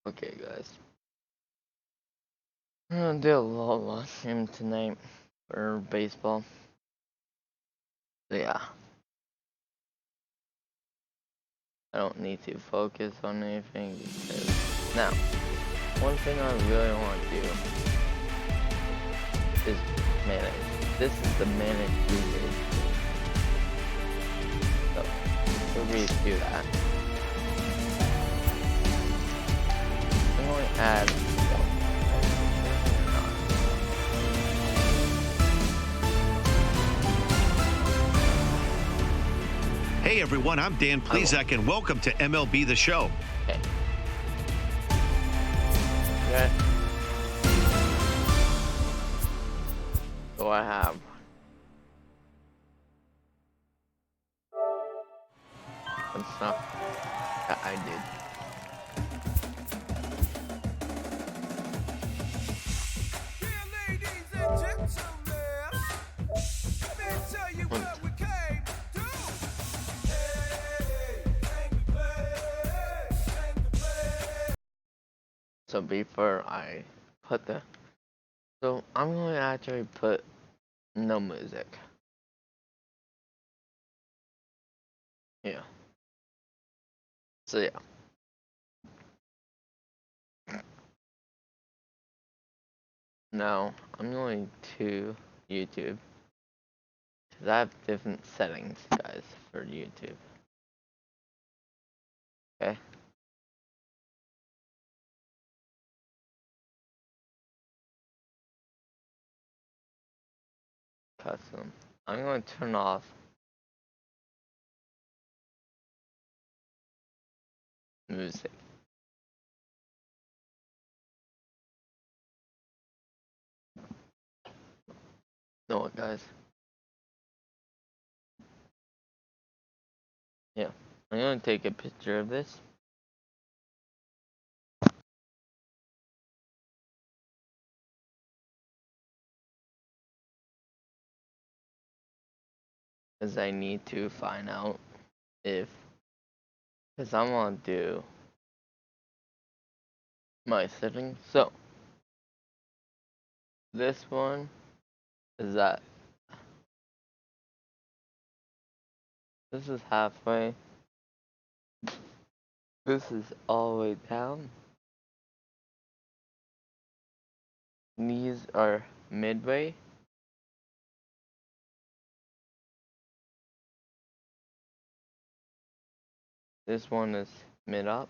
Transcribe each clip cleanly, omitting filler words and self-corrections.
Okay, guys. I'm gonna do a lot game tonight for baseball. So yeah, I don't need to focus on anything because now, one thing I really want to do is manage. This is the manage user. So, we'll do that. I'm going to add. Hey everyone, I'm Dan Plesac and welcome to MLB The Show. Okay. Okay. So I have some stuff that I did. So before I put I'm going to actually put no music. Yeah. So yeah. Now I'm going to YouTube because I have different settings, guys, for YouTube. Okay. Custom. I'm going to turn off music. Know what, guys? Yeah. I'm going to take a picture of this. Because I need to find out if, because I want to do my settings. So this one is that this is halfway. This is all the way down. These are midway. This one is mid up.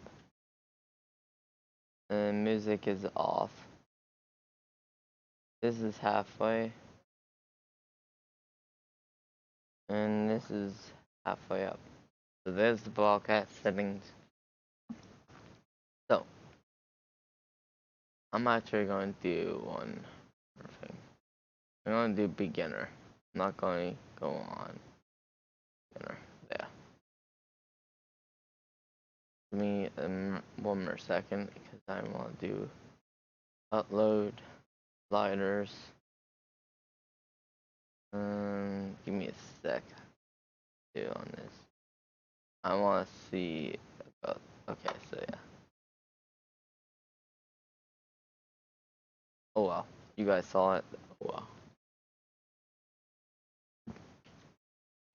And music is off. This is halfway. And this is halfway up. So there's the broadcast settings. So I'm actually going to do one thing. I'm going to do beginner. I'm not going to go on beginner. Yeah. Give me one more second because I want to do upload sliders. Give me a sec to do on this. I want to see about. Okay, so yeah. Oh wow, you guys saw it. Oh wow.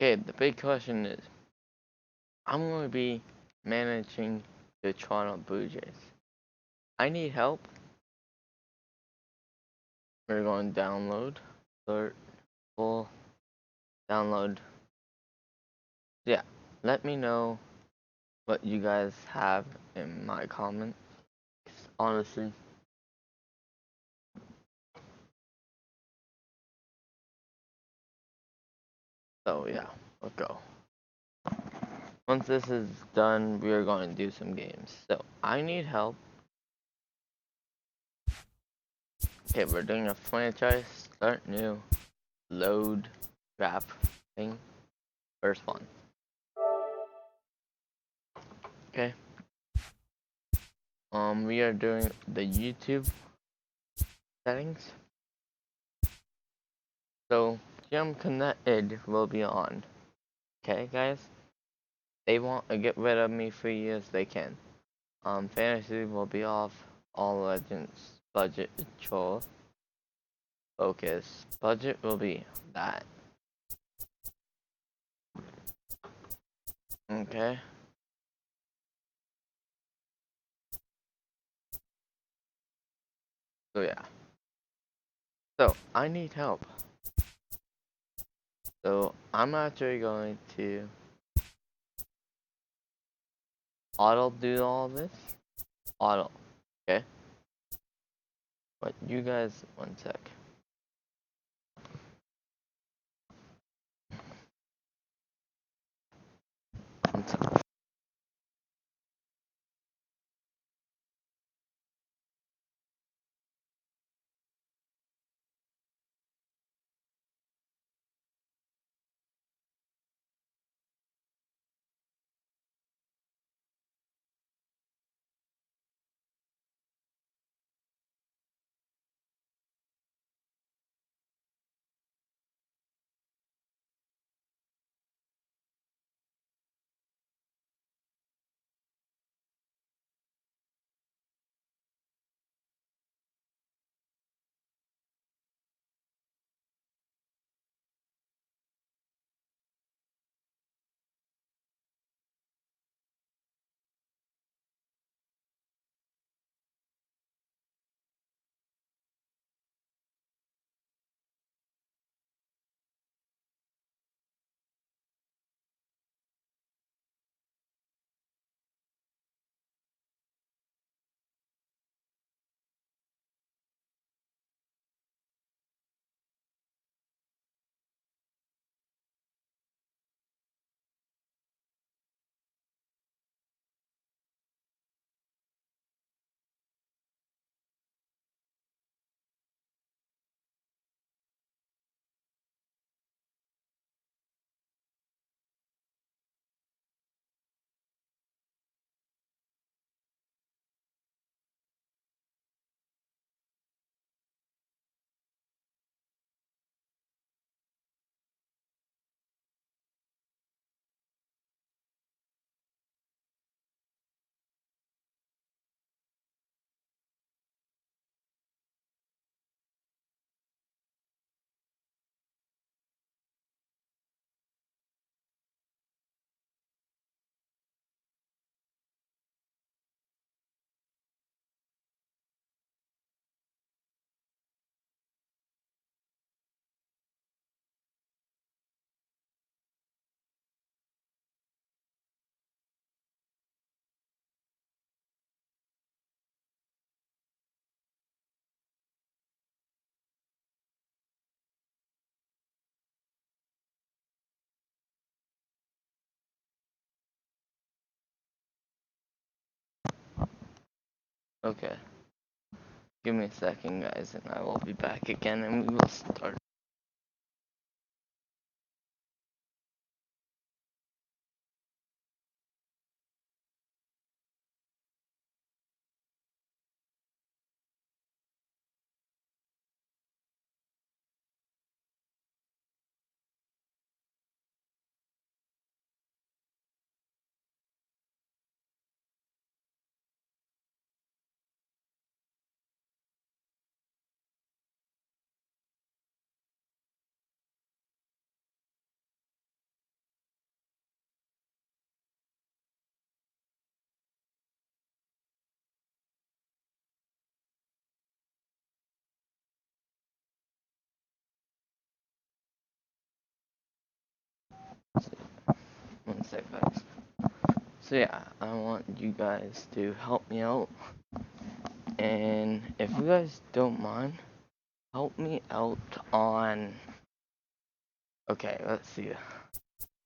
Okay, the big question is, I'm going to be managing the Toronto Blue Jays. I need help. We're going to download, start, full, download. Yeah, let me know what you guys have in my comments. Honestly. So yeah, let's go. Once this is done, we are going to do some games. So I need help. Okay, we're doing a franchise, start new, load, draft thing. First one. Okay. We are doing the YouTube settings. So Jam Connected will be on. Okay, guys. They want to get rid of me for years, they can. Fantasy will be off. All Legends budget control. Focus. Budget will be that. Okay. So yeah. So I need help. So I'm actually going to auto do all this. Auto. Okay. But you guys, one sec. One sec. Okay. Give me a second, guys, and I will be back again, and we will start. One sec, guys. So yeah, I want you guys to help me out, and if you guys don't mind, help me out on. Okay, let's see.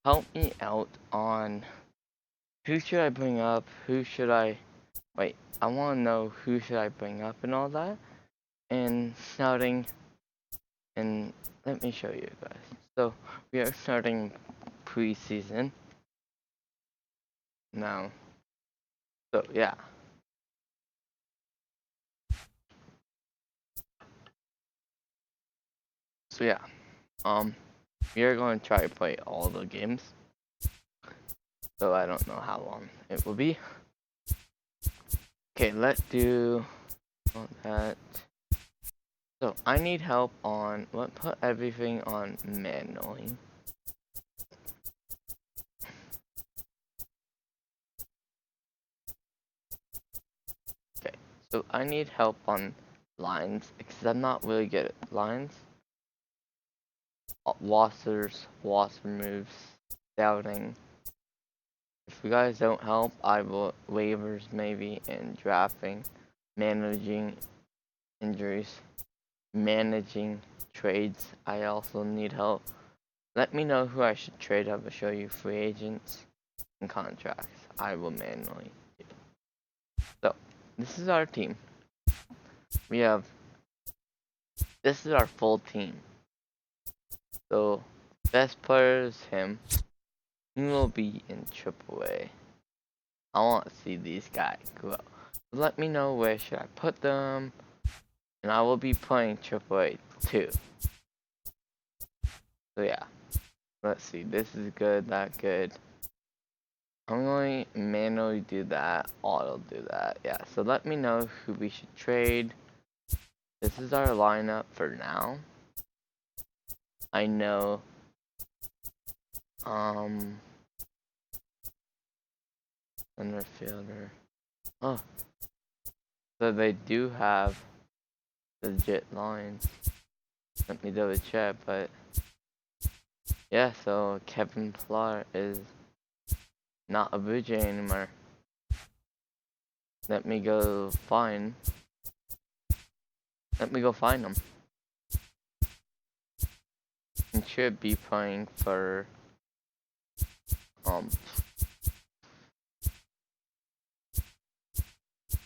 Help me out on who should I bring up, who should I. Wait, I want to know who should I bring up and all that, and starting. And let me show you guys. So we are starting preseason now. So yeah. So yeah. We are going to try to play all the games. So I don't know how long it will be. Okay, let's do that. So I need help on put everything on manually. Okay, so I need help on lines because I'm not really good at lines. Wassers, wasser moves, scouting. If you guys don't help, I will waivers maybe and drafting, managing injuries, managing trades. I also need help. Let me know who I should trade. I will show you free agents and contracts. I will manually do. So this is our team. We have this is our full team. So best player is him. He will be in AAA. I want to see these guys grow. Let me know where should I put them, and I will be playing AAA too. So yeah, let's see. This is good, that good. I'm going to manually do that. Auto do that. Yeah. So let me know who we should trade. This is our lineup for now. I know. Center fielder. Oh, so they do have legit lines. Let me double check, but yeah. So Kevin Pillar is not a Blue Jay anymore. Let me go find. Let me go find him. He should be playing for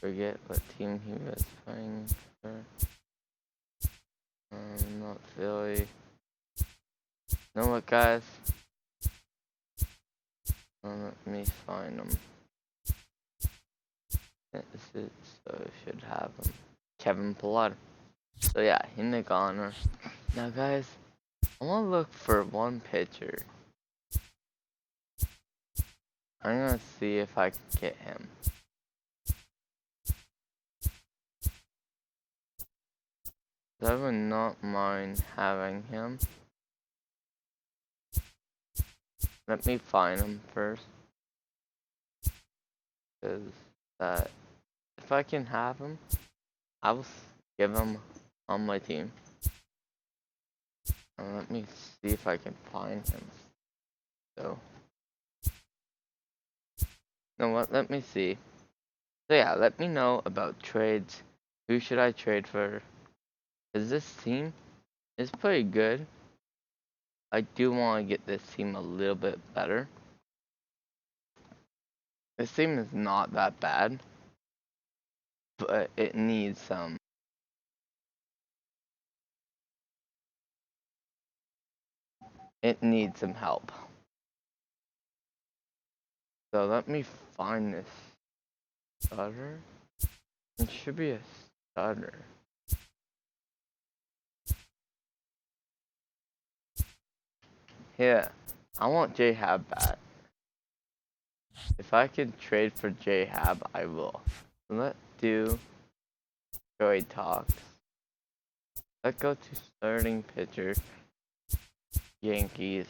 forget what team he was playing for. Not Philly. You know what, guys? Let me find him. So I should have him. Kevin Pillar. So yeah, in the corner. Now, guys, I want to look for one pitcher. I'm gonna see if I can get him. I would not mind having him. Let me find him first. Because that, if I can have him, I will give him on my team. And let me see if I can find him. So, you know what? Let me see. So yeah, let me know about trades. Who should I trade for? Because this team is pretty good. I do want to get this team a little bit better. This team is not that bad, but it needs some. It needs some help. So let me find this starter. It should be a starter. Yeah, I want J-Hab back. If I can trade for J-Hab, I will. Let's do trade talks. Let's go to starting pitcher. Yankees.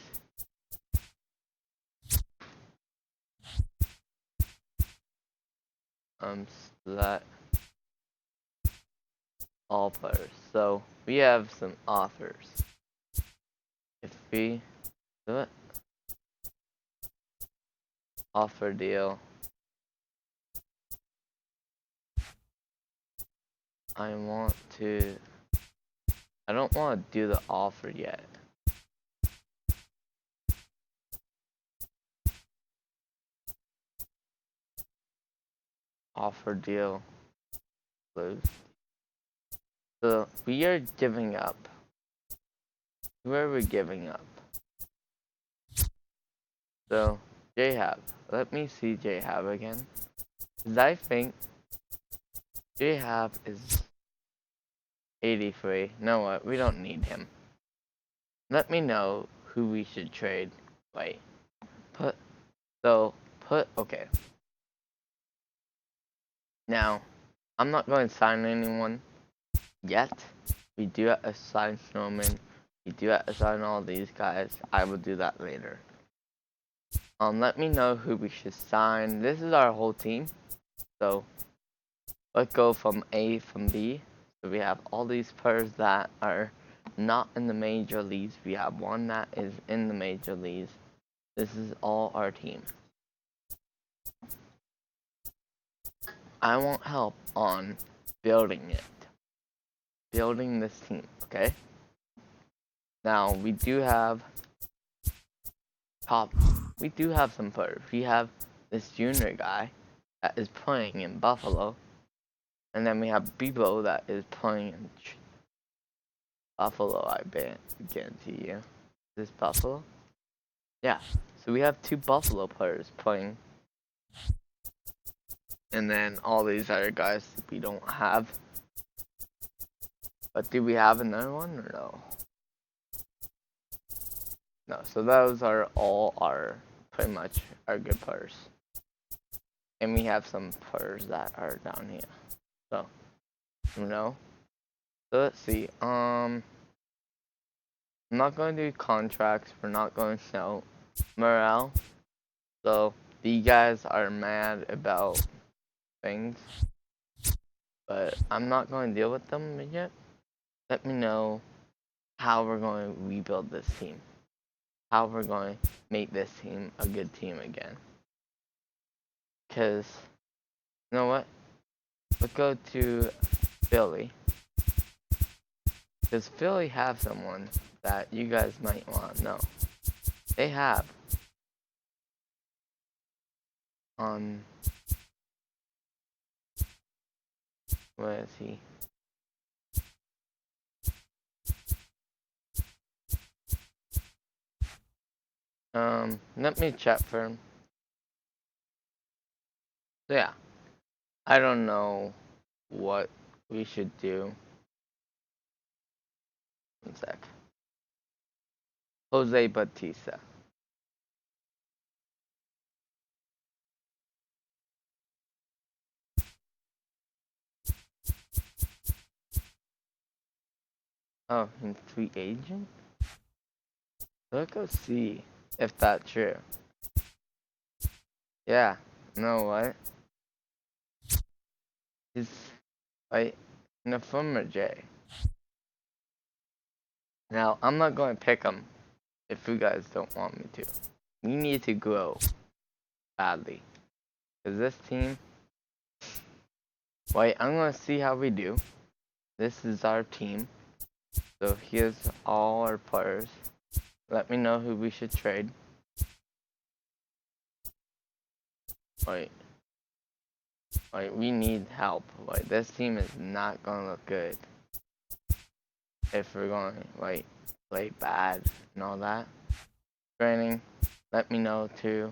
Select all players. So we have some offers. If we do it, offer deal. I don't want to do the offer yet. Offer deal closed. So we are giving up. Who are we giving up? So J-Hab. Let me see J-Hab again. Cause I think J-Hab is 83. No, what? We don't need him. Let me know who we should trade. Wait. Okay. Now, I'm not going to sign anyone yet. We do have to sign Snowman. We do have to sign all these guys. I will do that later. Let me know who we should sign. This is our whole team. So, let's go from A from B. So we have all these players that are not in the major leagues. We have one that is in the major leagues. This is all our team. I want help on building it. Building this team, okay? Now, we do have some players. We have this junior guy that is playing in Buffalo. And then we have Bebo that is playing in Buffalo, I guarantee you. Is this Buffalo? Yeah. So we have 2 Buffalo players playing. And then all these other guys we don't have. But do we have another one or no? No, so those are all pretty much our good players. And we have some players that are down here. So, So let's see. I'm not going to do contracts. We're not going to sell morale. So, these guys are mad about things. But I'm not going to deal with them yet. Let me know how we're going to rebuild this team. How we're going to make this team a good team again. Because, you know what? Let's go to Philly. Does Philly have someone that you guys might want to know? They have. Where is he? Let me check for him. So yeah, I don't know what we should do. One sec. Jose Bautista. Oh, he's free agent? Let's go see if that's true. Yeah, you know what? He's like in a former J. Now, I'm not going to pick him if you guys don't want me to. We need to grow badly. Because this team... Wait, I'm going to see how we do. This is our team. So here's all our players. Let me know who we should trade. Wait, we need help. This team is not going to look good. If we're going to, play bad and all that. Training, let me know too.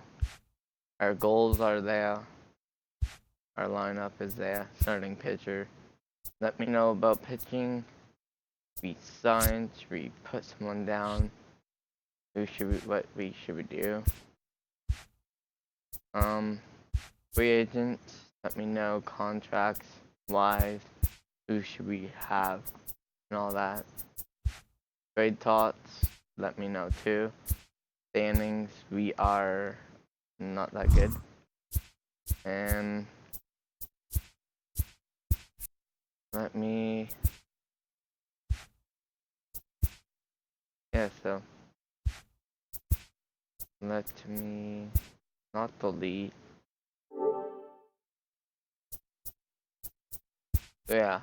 Our goals are there. Our lineup is there. Starting pitcher. Let me know about pitching. We sign. Should we put someone down? What should we do? Free agents. Let me know contracts wise. Who should we have and all that. Trade thoughts. Let me know too. Standings. We are not that good. And let me... Yeah, so... Let me... Not delete. So yeah.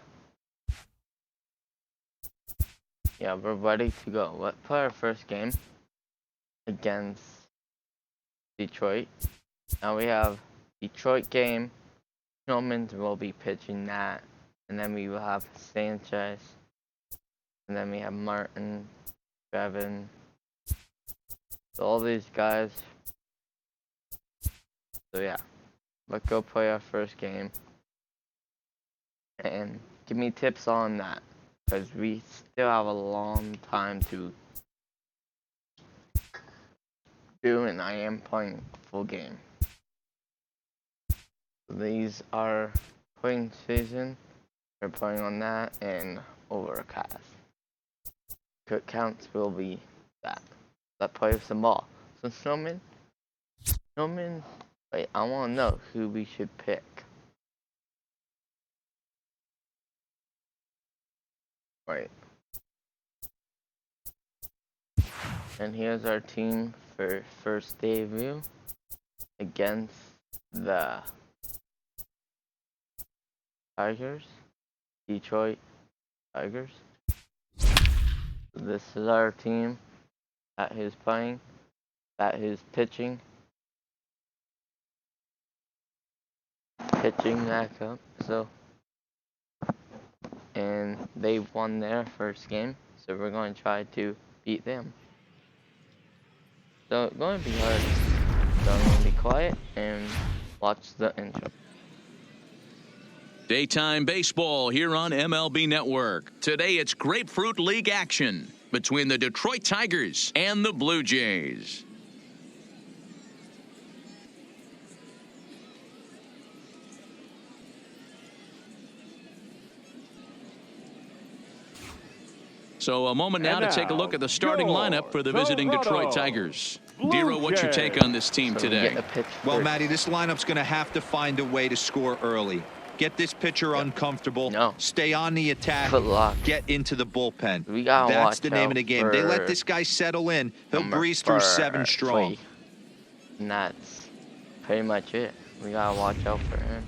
Yeah, we're ready to go. Let's play our first game against Detroit. Now we have Detroit game. Snowman will be pitching that. And then we will have Sanchez. And then we have Martin, Bevan. So all these guys. So yeah. Let's go play our first game. And give me tips on that. Because we still have a long time to do, and I am playing full game. These are spring season, we're playing on that and Overcast. Cook counts will be that. Let's play with some ball. So Snowman, wait, I want to know who we should pick. Right. And here's our team for first debut against the Tigers, Detroit Tigers. This is our team that he's playing, that he's pitching back up. So, and they won their first game, so we're going to try to beat them. So it's going to be hard. So I'm going to be quiet and watch the intro. Daytime baseball here on MLB Network. Today it's Grapefruit League action between the Detroit Tigers and the Blue Jays. So a moment now to take a look at the starting lineup for the visiting Detroit Tigers. Dero, what's your take on this team today? Well, Matty, this lineup's going to have to find a way to score early. Get this pitcher uncomfortable. Stay on the attack. Get into the bullpen. That's the name of the game. They let this guy settle in. He'll breeze through 7 strong. And that's pretty much it. We got to watch out for him.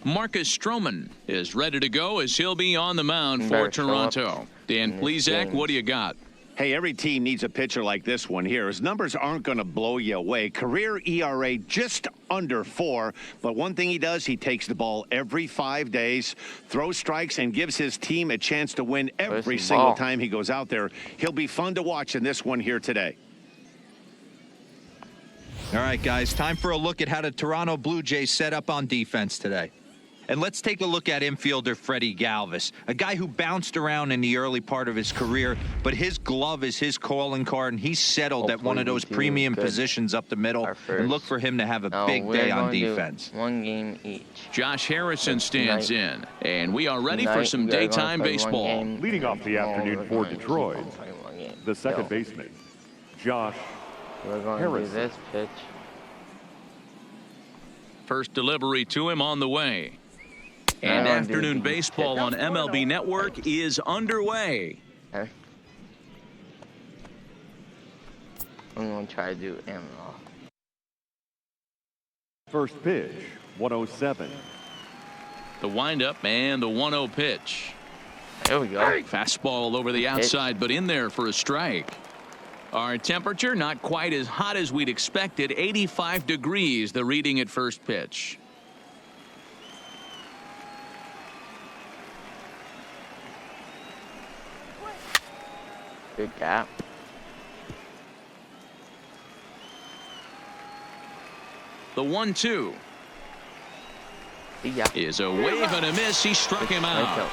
Marcus Stroman is ready to go as he'll be on the mound for Toronto. Dan Plesac, what do you got? Hey, every team needs a pitcher like this one here. His numbers aren't going to blow you away. Career ERA just under 4. But one thing he does, he takes the ball every 5 days, throws strikes, and gives his team a chance to win every single time he goes out there. He'll be fun to watch in this one here today. All right, guys, time for a look at how the Toronto Blue Jays set up on defense today. And let's take a look at infielder Freddie Galvis, a guy who bounced around in the early part of his career, but his glove is his calling card, and he's settled at one of those premium positions up the middle. And look for him to have a big day on defense. 1 game each. Josh Harrison stands in, and we are ready for some daytime baseball. Leading off the afternoon for Detroit, the second baseman, Josh We're going to do this pitch. First delivery to him on the way. And afternoon baseball on MLB Network is underway. Okay. I'm going to try to do analog. First pitch, 107. The windup and the 1-0 pitch. There we go. Fastball over the outside, but in there for a strike. Our temperature not quite as hot as we'd expected. 85 degrees, the reading at first pitch. Good gap. The 1-2 is a wave and a miss. He struck him out.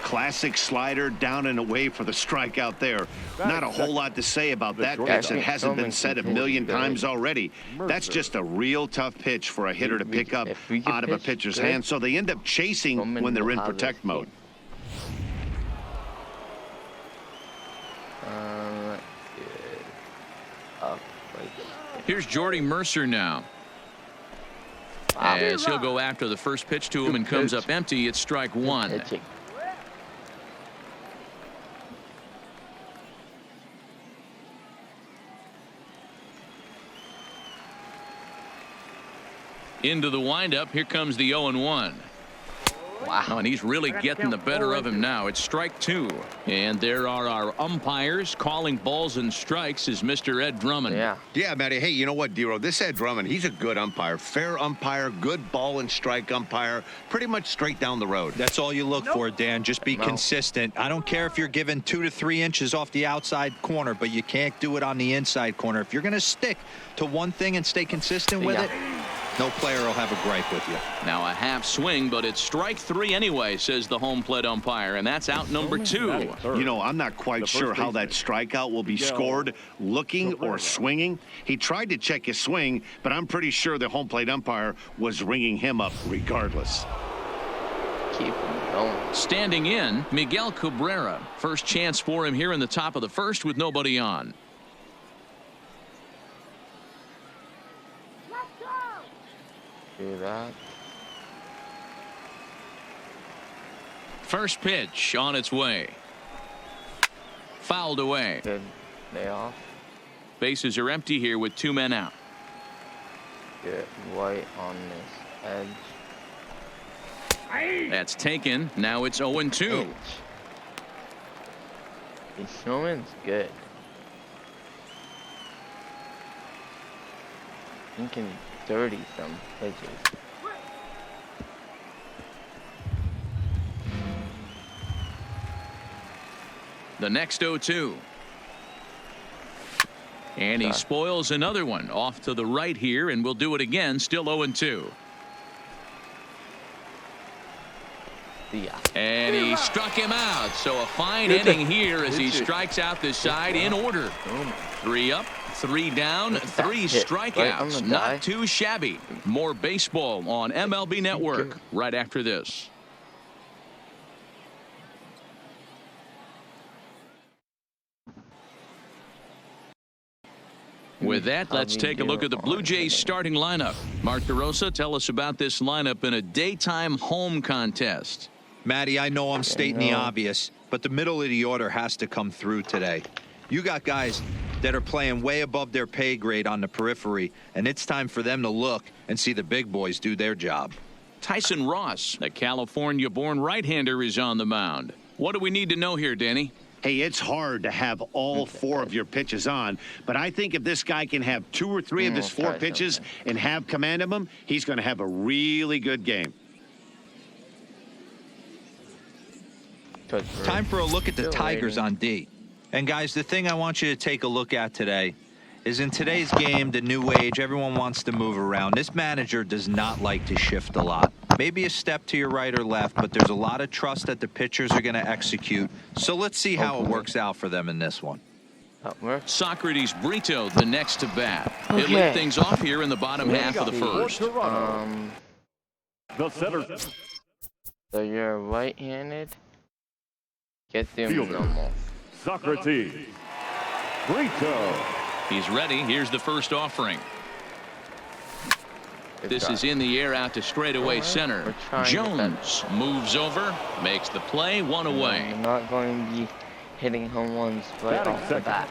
Classic slider down and away for the strikeout there. Not a whole lot to say about that pitch. It hasn't been said a million times already. That's just a real tough pitch for a hitter to pick up out of a pitcher's hand. So they end up chasing when they're in protect mode. Here's Jordy Mercer now. As he'll go after the first pitch to him and comes up empty. It's strike 1. Into the windup. Here comes the 0-1. Wow. Oh, and he's really getting the better of him now. It's strike 2. And there are our umpires calling balls and strikes is Mr. Ed Drummond. Yeah, Matty. Hey, you know what, Dero? This Ed Drummond, he's a good umpire. Fair umpire, good ball and strike umpire. Pretty much straight down the road. That's all you look for, Dan. Just be consistent. I don't care if you're given 2 to 3 inches off the outside corner, but you can't do it on the inside corner. If you're going to stick to one thing and stay consistent with it, No player will have a gripe with you. Now a half swing, but it's strike 3 anyway, says the home plate umpire, and that's out number 2. You know, I'm not quite sure how that strikeout will be scored, looking or swinging. He tried to check his swing, but I'm pretty sure the home plate umpire was ringing him up regardless. Keep him going. Standing in, Miguel Cabrera. First chance for him here in the top of the first with nobody on. Do that. First pitch on its way. Fouled away. Good day off. Bases are empty here with 2 men out. Get White on this edge. That's taken. Now it's 0-2. Snowman's good. He can dirty some pitches. The next 0-2. And he spoils another one off to the right here, and we'll do it again. Still 0-2. And he struck him out. So a fine inning here as he strikes out the side in order. 3 up, 3 down, 3 strikeouts. Not too shabby. More baseball on MLB Network right after this. With that, let's take a look at the Blue Jays starting lineup. Mark DeRosa, tell us about this lineup in a daytime home contest. Matty, I know I'm stating the obvious, but the middle of the order has to come through today. You got guys that are playing way above their pay grade on the periphery, and it's time for them to look and see the big boys do their job. Tyson Ross, the California-born right-hander, is on the mound. What do we need to know here, Danny? Hey, it's hard to have all 4 of your pitches on, but I think if this guy can have 2 or 3 of his 4 pitches and have command of them, he's going to have a really good game. Time for a look at the Tigers on D. And guys, the thing I want you to take a look at today is in today's game, the new age, everyone wants to move around. This manager does not like to shift a lot. Maybe a step to your right or left, but there's a lot of trust that the pitchers are going to execute. So let's see how it works out for them in this one. Socrates Brito, the next to bat. It lead things off here in the bottom half of the first. The setter. So you're right-handed. Get them normal. Socrates Brito. He's ready. Here's the first offering. This is in the air out to straightaway center. Jones moves over, makes the play, 1 away. We're not going to be hitting home runs right off the bat.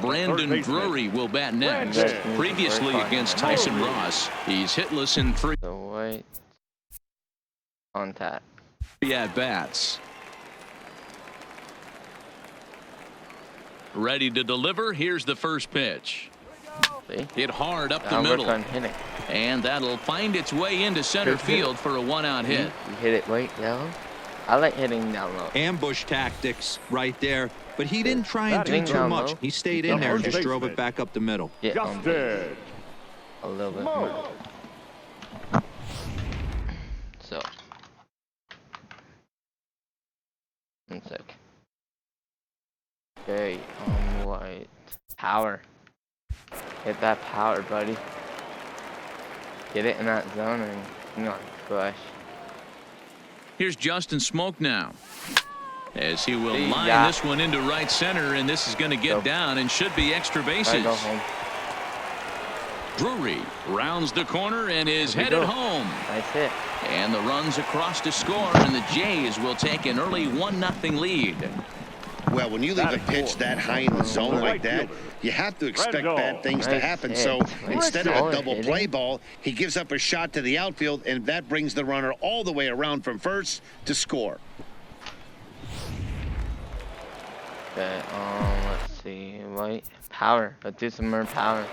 Brandon Drury will bat next. Previously against Tyson Ross, he's hitless in 3 The White contact. at bats. Ready to deliver. Here's the first pitch. Hit hard up the middle. And that'll find its way into center field for a 1-out hit. You hit it right down. I like hitting down low. Ambush tactics right there, but he didn't try and do too much. He stayed in there and just drove it back up the middle. A little bit more. So. 1 sec. Okay, White. Power. Hit that power, buddy. Get it in that zone and not crush. Here's Justin Smoke now. As he will line this one into right center, and this is going to get down and should be extra bases. Drury rounds the corner and is headed home. Nice hit. And the runs across to score, and the Jays will take an early 1-0 lead. Well, when you leave a pitch that high in the zone like that, you have to expect bad things to happen. So instead of a double play ball, he gives up a shot to the outfield, and that brings the runner all the way around from first to score. Okay, let's see. White. Power. Let's do some more power.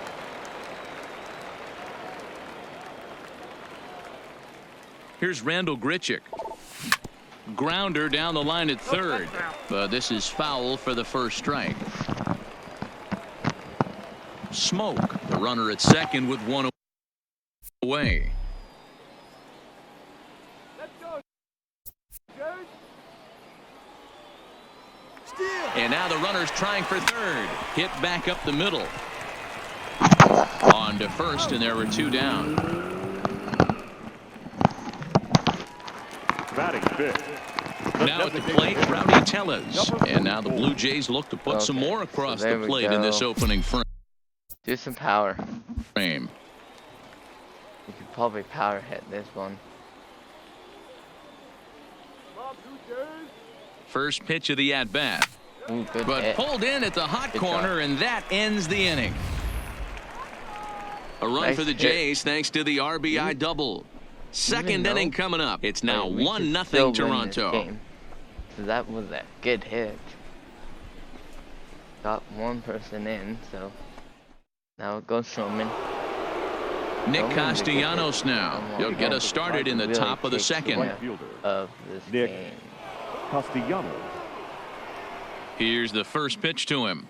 Here's Randall Grichuk. Grounder down the line at third. But this is foul for the first strike. Smoke, the runner at second with 1 way. And now the runner's trying for third. Hit back up the middle. On to first, and there were 2 down. Batting fifth. Now at the plate, Rowdy Tellez. And now the Blue Jays look to put some more across the plate in this opening frame. Do some power. You could probably power hit this one. First pitch of the at-bat. Ooh, good But hit. pulled in at the hot Good corner, job. and that ends the inning. A run Nice for the hit. Jays thanks to the RBI double. Second though- inning coming up. It's now Wait, we could 1-0 still win this Toronto. game. So that was a good hit. Got one person in, so now it goes Showman. Nick Showman's a good Castellanos hit. now. He'll get us started in the Really top of the takes second. care Fielder of this Nick game. Castellanos. Here's the first pitch to him.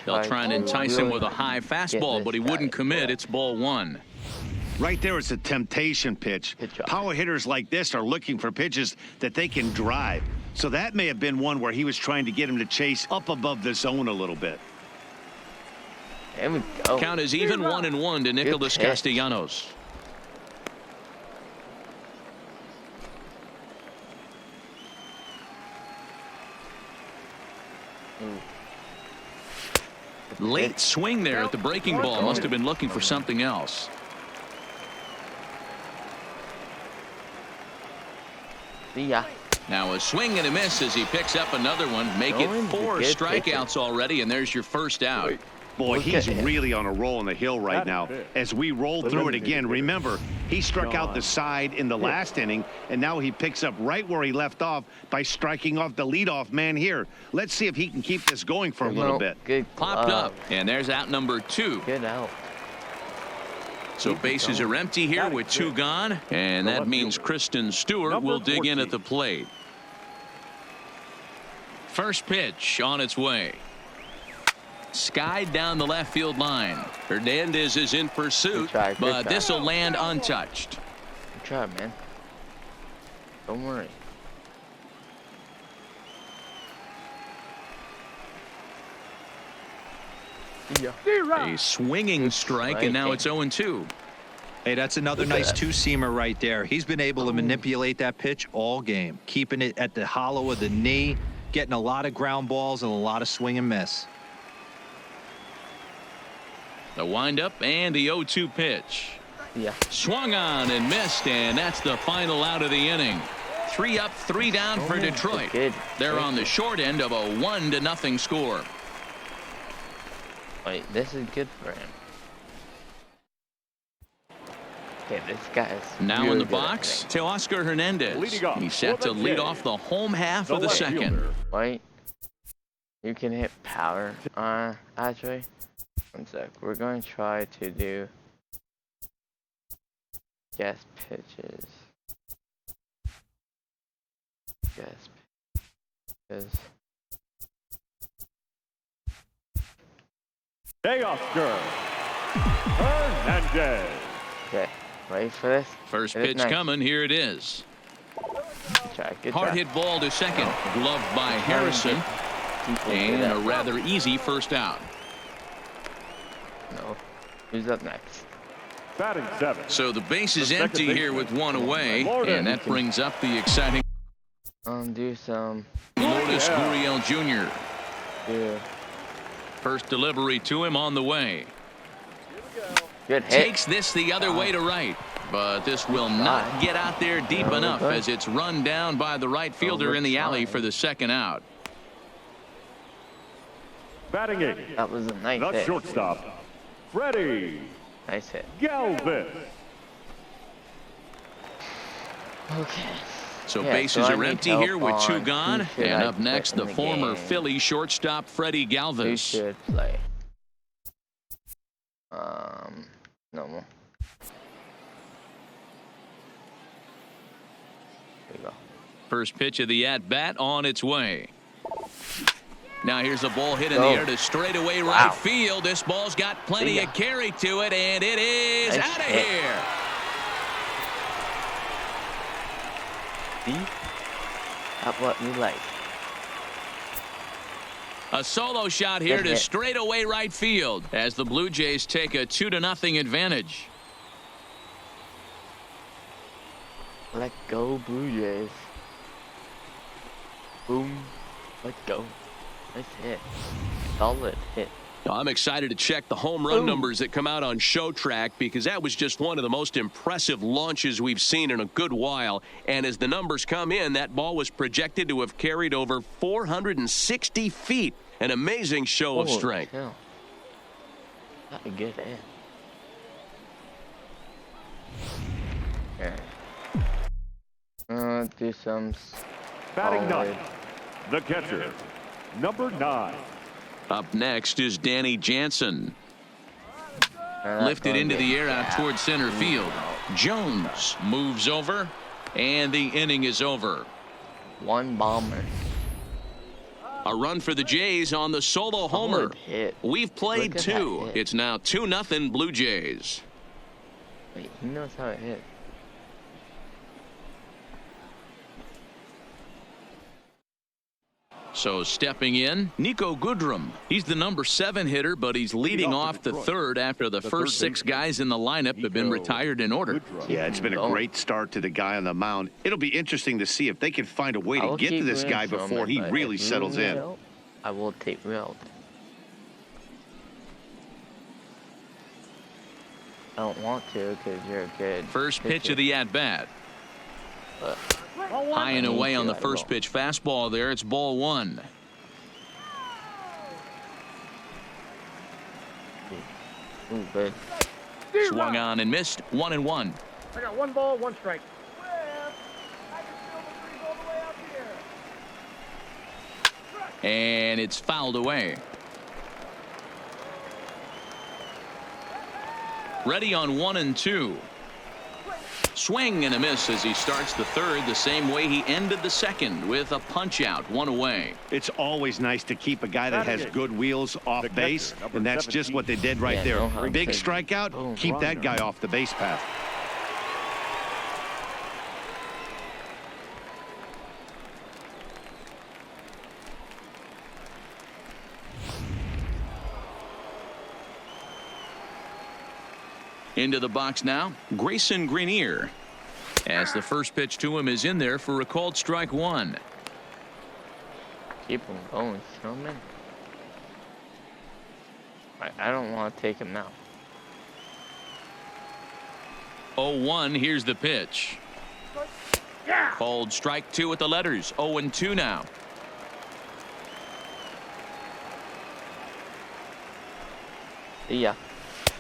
They'll try and to entice him really with a high get fastball, this but he guy. wouldn't commit. It's ball 1. Right there is a temptation pitch. Good job. Power hitters like this are looking for pitches that they can drive. So that may have been one where he was trying to get him to chase up above the zone a little bit. There we go. Count is even 1-1 to Nicholas pitch. Castellanos. Ooh. Late swing there at the breaking ball. Must have been looking for something else. See ya. Now a swing and a miss as he picks up another one. Make it Going to 4 get strikeouts already, and there's your first out. Boy, Look he's at him. really on a roll on the hill right now. As we roll through it again, remember, he struck out the side in the last inning, and now he picks up right where he left off by striking off the leadoff man here. Let's see if he can keep this going for a little bit. Good Popped glove. up, and there's out number 2. Good out. So bases are empty here with 2 gone, and that means Kristen Stewart will dig in at the plate. First pitch on its way. Skied down the left field line. Hernandez is in pursuit, Good but try. this will land untouched. Good job, man. Don't worry. A swinging strike, and now it's 0-2. Hey, that's another nice two-seamer right there. He's been able to manipulate that pitch all game, keeping it at the hollow of the knee, getting a lot of ground balls and a lot of swing and miss. The windup and the 0-2 pitch. Yeah. Swung on and missed, and that's the final out of the inning. 3 up, 3 down for Detroit. Good. They're on the short end of a 1-0 score. Wait, this is good for him. Okay, this guy's Now really in the good at box, hitting. Teoscar Hernandez. Leading off He's set for to the lead Jays, off the home half of the left second. fielder, Wait. You can hit power. Actually, one sec. We're going to try to do guess pitches. Guess pitches. Teoscar Hernandez. Okay, ready for this? First Hit it pitch nice. coming. Here it is. Good try. Good Hard try. hit ball to second. Gloved by Harrison. People do And that. a rather easy first out. No. Who's up next? Batting 7. So the base is The second empty here with 1 away. Lourdes. And that brings up the exciting Do some. Lourdes Gurriel Jr. Do. First delivery to him on the way. Good hit. Takes this the other way to right. But this will not get out there deep enough as it's run down by the right fielder in the alley for the second out. Batting 8. That was a nice The hit. shortstop, Freddie Nice hit. Galvis. Okay. So Yeah, bases so I are need empty help here with 2 on gone. who should And I up next, put the in the former game. Philly shortstop Freddie Who Galvis. should play? Normal. There you go. First pitch of the at-bat on its way. Now here's a ball hit in the air to straightaway right field. This ball's got plenty of carry to it, and it is out of here. See? That's what we like. A solo shot here to straightaway right field as the Blue Jays take a 2-0 advantage. Let's go, Blue Jays. Boom. Let's go. Nice hit. Solid hit. I'm excited to check the home run numbers that come out on ShowTrack because that was just one of the most impressive launches we've seen in a good while. And as the numbers come in, that ball was projected to have carried over 460 feet. An amazing show of strength. That's a good hit. Okay. Do some batting ninth, the catcher, number 9. Up next is Danny Jansen. Lifted into the air out towards center field. Jones moves over, and the inning is over. One bomber. A run for the Jays on the solo homer. We've played 2. It's now 2-0 Blue Jays. Wait, he knows how it hit. So stepping in, Niko Goodrum. He's the number 7 hitter, but he's leading off the third after the first 6 guys in the lineup have been retired in order. Yeah, it's been a great start to the guy on the mound. It'll be interesting to see if they can find a way to get to this guy before he really settles in. I will take Wild. I don't want to because you're good. First pitch of the at-bat. High and away on the first pitch fastball there. It's ball 1. Ooh, good. Swung on and missed. 1-1. I got 1 ball, 1 strike. And it's fouled away. Ready on 1 and 2. Swing and a miss as he starts the third the same way he ended the second with a punch out, 1 away. It's always nice to keep a guy that has good wheels off base, and that's just what they did right there. Big strikeout, keep that guy off the base path. Into the box now, Grayson Greenier. As the first pitch to him is in there for a called strike 1. Keep him going, Strowman. I don't want to take him out. 0-1, here's the pitch. Called strike 2 with the letters. 0-2 now. See ya.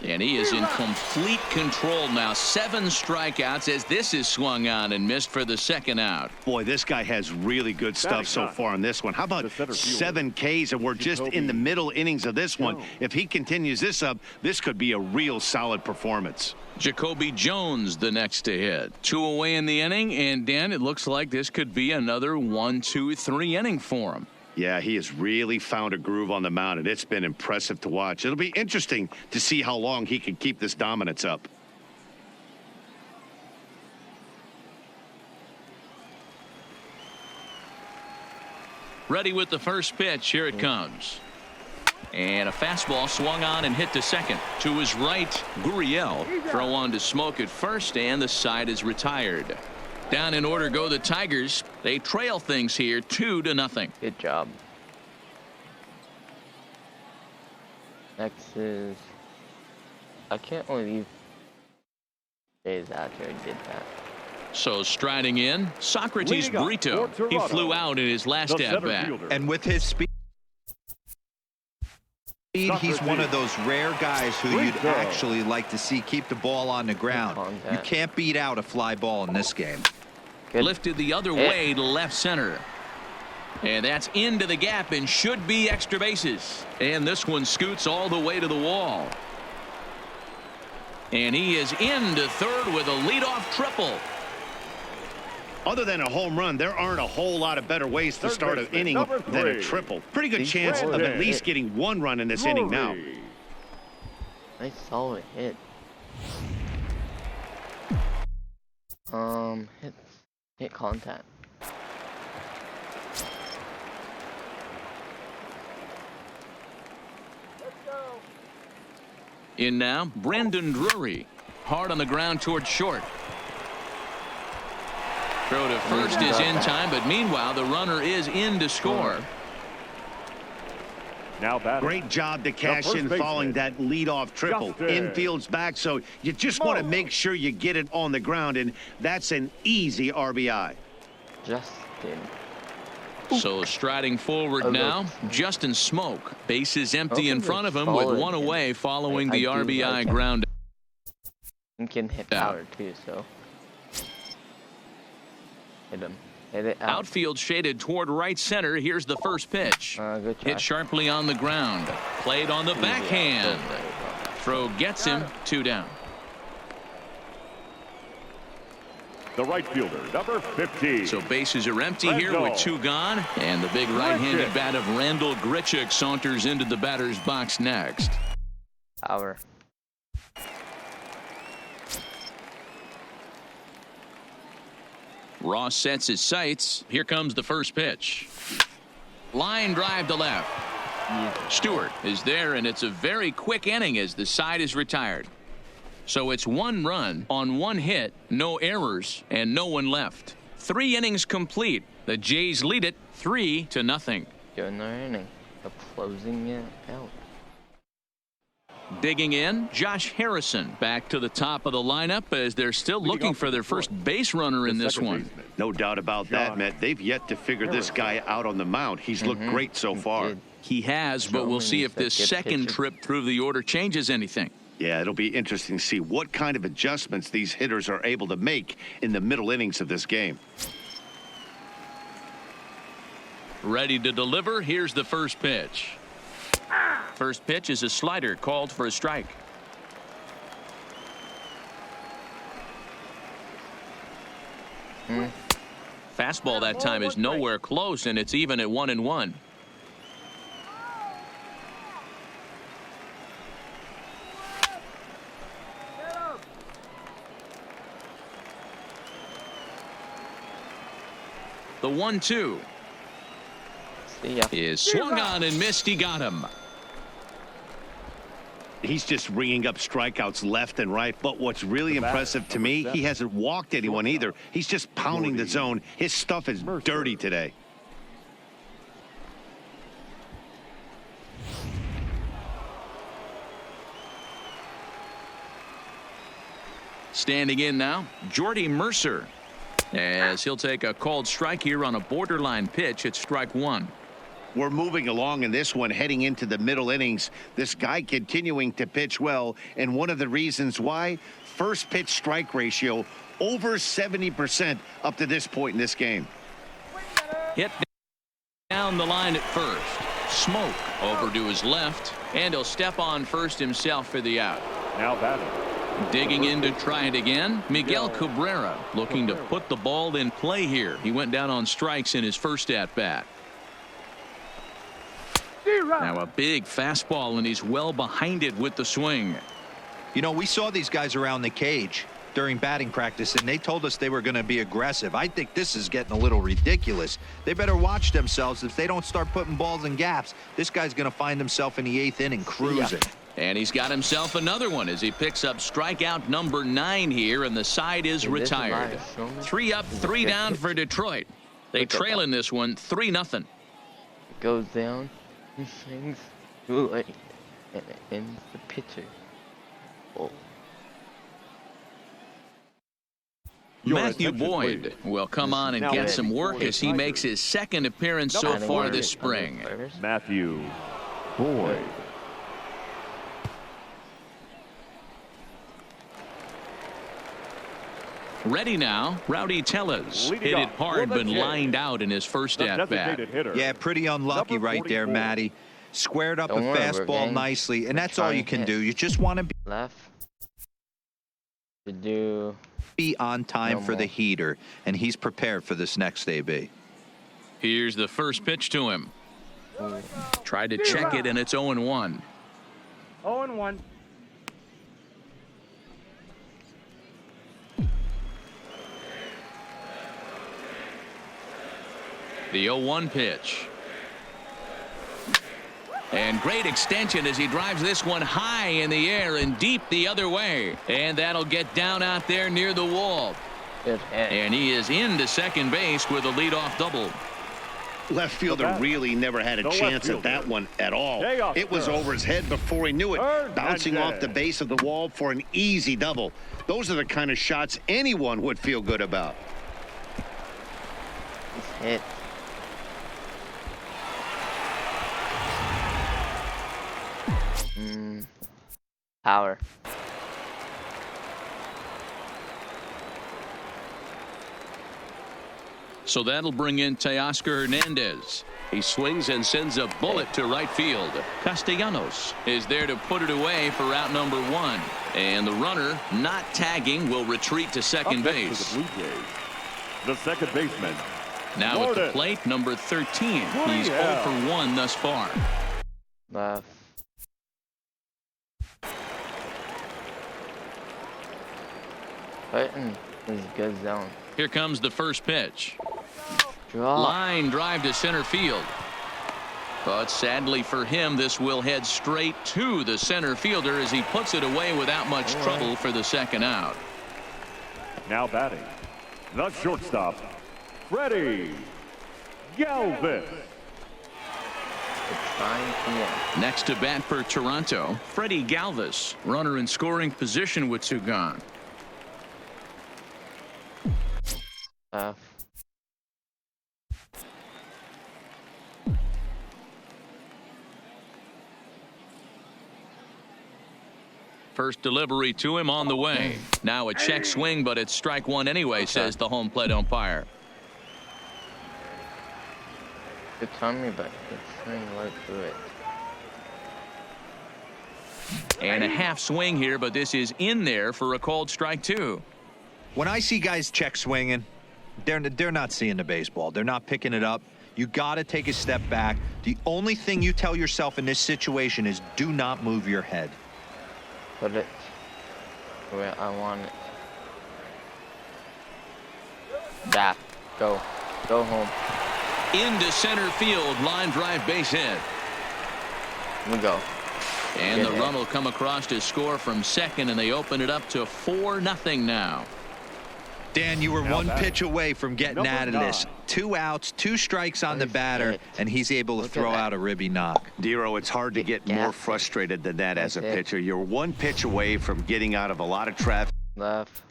And he is in complete control now. 7 strikeouts as this is swung on and missed for the second out. Boy, this guy has really good stuff so far on this one. How about 7 Ks, and we're just in the middle innings of this one. If he continues this up, this could be a real solid performance. Jacoby Jones the next to hit. 2 away in the inning, and Dan, it looks like this could be another 1, 2, 3 inning for him. Yeah, he has really found a groove on the mound, and it's been impressive to watch. It'll be interesting to see how long he can keep this dominance up. Ready with the first pitch. Here it comes. And a fastball swung on and hit to second. To his right, Gurriel. Throw on to Smoke at first, and the side is retired. Down in order go the Tigers. They trail things here 2-0. Good job. Next is... I can't believe Jay's out here did that. So striding in, Socrates Brito. He flew out in his last at-bat. And with his speed, he's one of those rare guys who you'd actually like to see keep the ball on the ground. You can't beat out a fly ball in this game. Good. Lifted the other way to left center. And that's into the gap and should be extra bases. And this one scoots all the way to the wall. And he is into third with a leadoff triple. Other than a home run, there aren't a whole lot of better ways to start an inning than a triple. Pretty good chance of at least getting one run in this inning now. Nice solid hit. Hit contact. In now, Brandon Drury. Hard on the ground towards short. Throw to first is in time, but meanwhile, the runner is in to score. Now batting. Great job to cash in following that leadoff triple. Justin. Infield's back, so you just want to make sure you get it on the ground, and that's an easy RBI. Justin. So striding forward now, Justin Smoak. Bases empty in front of him with one away following the RBI ground. He can hit power too, so hit him. Hit it out. Outfield shaded toward right center. Here's the first pitch. Good try. Hit sharply on the ground. Played on the backhand. Throw gets him. 2 down. The right fielder, number 50. So bases are empty here with 2 gone. And the big right-handed bat of Randal Grichuk saunters into the batter's box next. Power. Ross sets his sights. Here comes the first pitch. Line drive to left. Stewart is there, and it's a very quick inning as the side is retired. So it's 1 run on 1 hit, no errors, and no one left. 3 innings complete. The Jays lead it 3-0. Good inning of closing it out. Digging in, Josh Harrison back to the top of the lineup as they're still looking for their first base runner in this one. No doubt about that, Matt. They've yet to figure this guy out on the mound. He's looked great so far. He has, but we'll see if this second trip through the order changes anything. Yeah, it'll be interesting to see what kind of adjustments these hitters are able to make in the middle innings of this game. Ready to deliver. Here's the first pitch. First pitch is a slider called for a strike. Fastball that time is nowhere close, and it's even at 1-1. The 1-2 is swung on and missed. He got him. He's just ringing up strikeouts left and right. But what's really impressive to me, he hasn't walked anyone either. He's just pounding the zone. His stuff is dirty today. Standing in now, Jordy Mercer, as he'll take a called strike here on a borderline pitch at strike 1. We're moving along in this one, heading into the middle innings. This guy continuing to pitch well, and one of the reasons why, first pitch strike ratio over 70% up to this point in this game. Hit down the line at first. Smoke over to his left, and he'll step on first himself for the out. Now batting. Digging in to try it again, Miguel Cabrera looking to put the ball in play here. He went down on strikes in his first at-bat. Now a big fastball, and he's well behind it with the swing. You know, we saw these guys around the cage during batting practice, and they told us they were going to be aggressive. I think this is getting a little ridiculous. They better watch themselves. If they don't start putting balls in gaps, this guy's going to find himself in the 8th inning cruising. And he's got himself another one as he picks up strikeout number 9 here, and the side is retired. 3 up, 3 down for Detroit. They trail in this one 3-0. Goes down. He swings too late, and it ends the pitcher. Oh. Matthew Boyd will come on and get some work as he makes his second appearance so far this spring. Matthew Boyd. Ready now, Rowdy Tellez hit it hard but lined out in his first at-bat. Yeah, pretty unlucky right there, Matty. Squared up a fastball nicely, and that's all you can do. You just want to be left. to do. Be on time No for the more. heater, and he's prepared for this next AB. Here's the first pitch to him. Tried to check it, and it's 0-1. 0-1. The 0-1 pitch. And great extension as he drives this one high in the air and deep the other way. And that'll get down out there near the wall. Good hit. And he is into second base with a leadoff double. Left fielder really never had a The left chance at fielder. that one at all. Day off It was third. over his head before he knew it, Third bouncing and off the dead. base of the wall for an easy double. Those are the kind of shots anyone would feel good about. He's hit. Power. So that'll bring in Teoscar Hernandez. He swings and sends a bullet to right field. Castellanos is there to put it away for out number 1. And the runner, not tagging, will retreat to second Up next base. to the Blue Jays, the second baseman. Now at the Jordan. plate, number 13. He's 0 Gurriel. for 1 thus far. Left. Put in his good zone. Here comes the first pitch. Draw. Line drive to center field. But sadly for him, this will head straight to the center fielder as he puts it away without much trouble for the second out. Now batting, the shortstop, Freddie Galvis. It's 9 p.m. Next to bat for Toronto, Freddie Galvis, runner in scoring position with 2 gone. Left. First delivery to him on the way. Now a check swing, but it's strike 1 anyway, says the home plate umpire. Good timing, but it's swing right through it. And a half swing here, but this is in there for a called strike 2. When I see guys check swinging, they're not seeing the baseball. They're not picking it up. You got to take a step back. The only thing you tell yourself in this situation is do not move your head. Put it where I want it. Back. Go. Go home. Into center field, line drive base hit. We go. And Good the hit. run will come across to score from second, and they open it up to 4-0 now. Dan, you were Now one batting, pitch away from getting number out of this. 9. 2 outs, 2 strikes on the Nice batter, hit. and he's able to Look at throw that. out a ribby knock. Dero, it's hard to get more gassed. frustrated than that as a That's it. pitcher. You're one pitch away from getting out of a lot of traffic Left.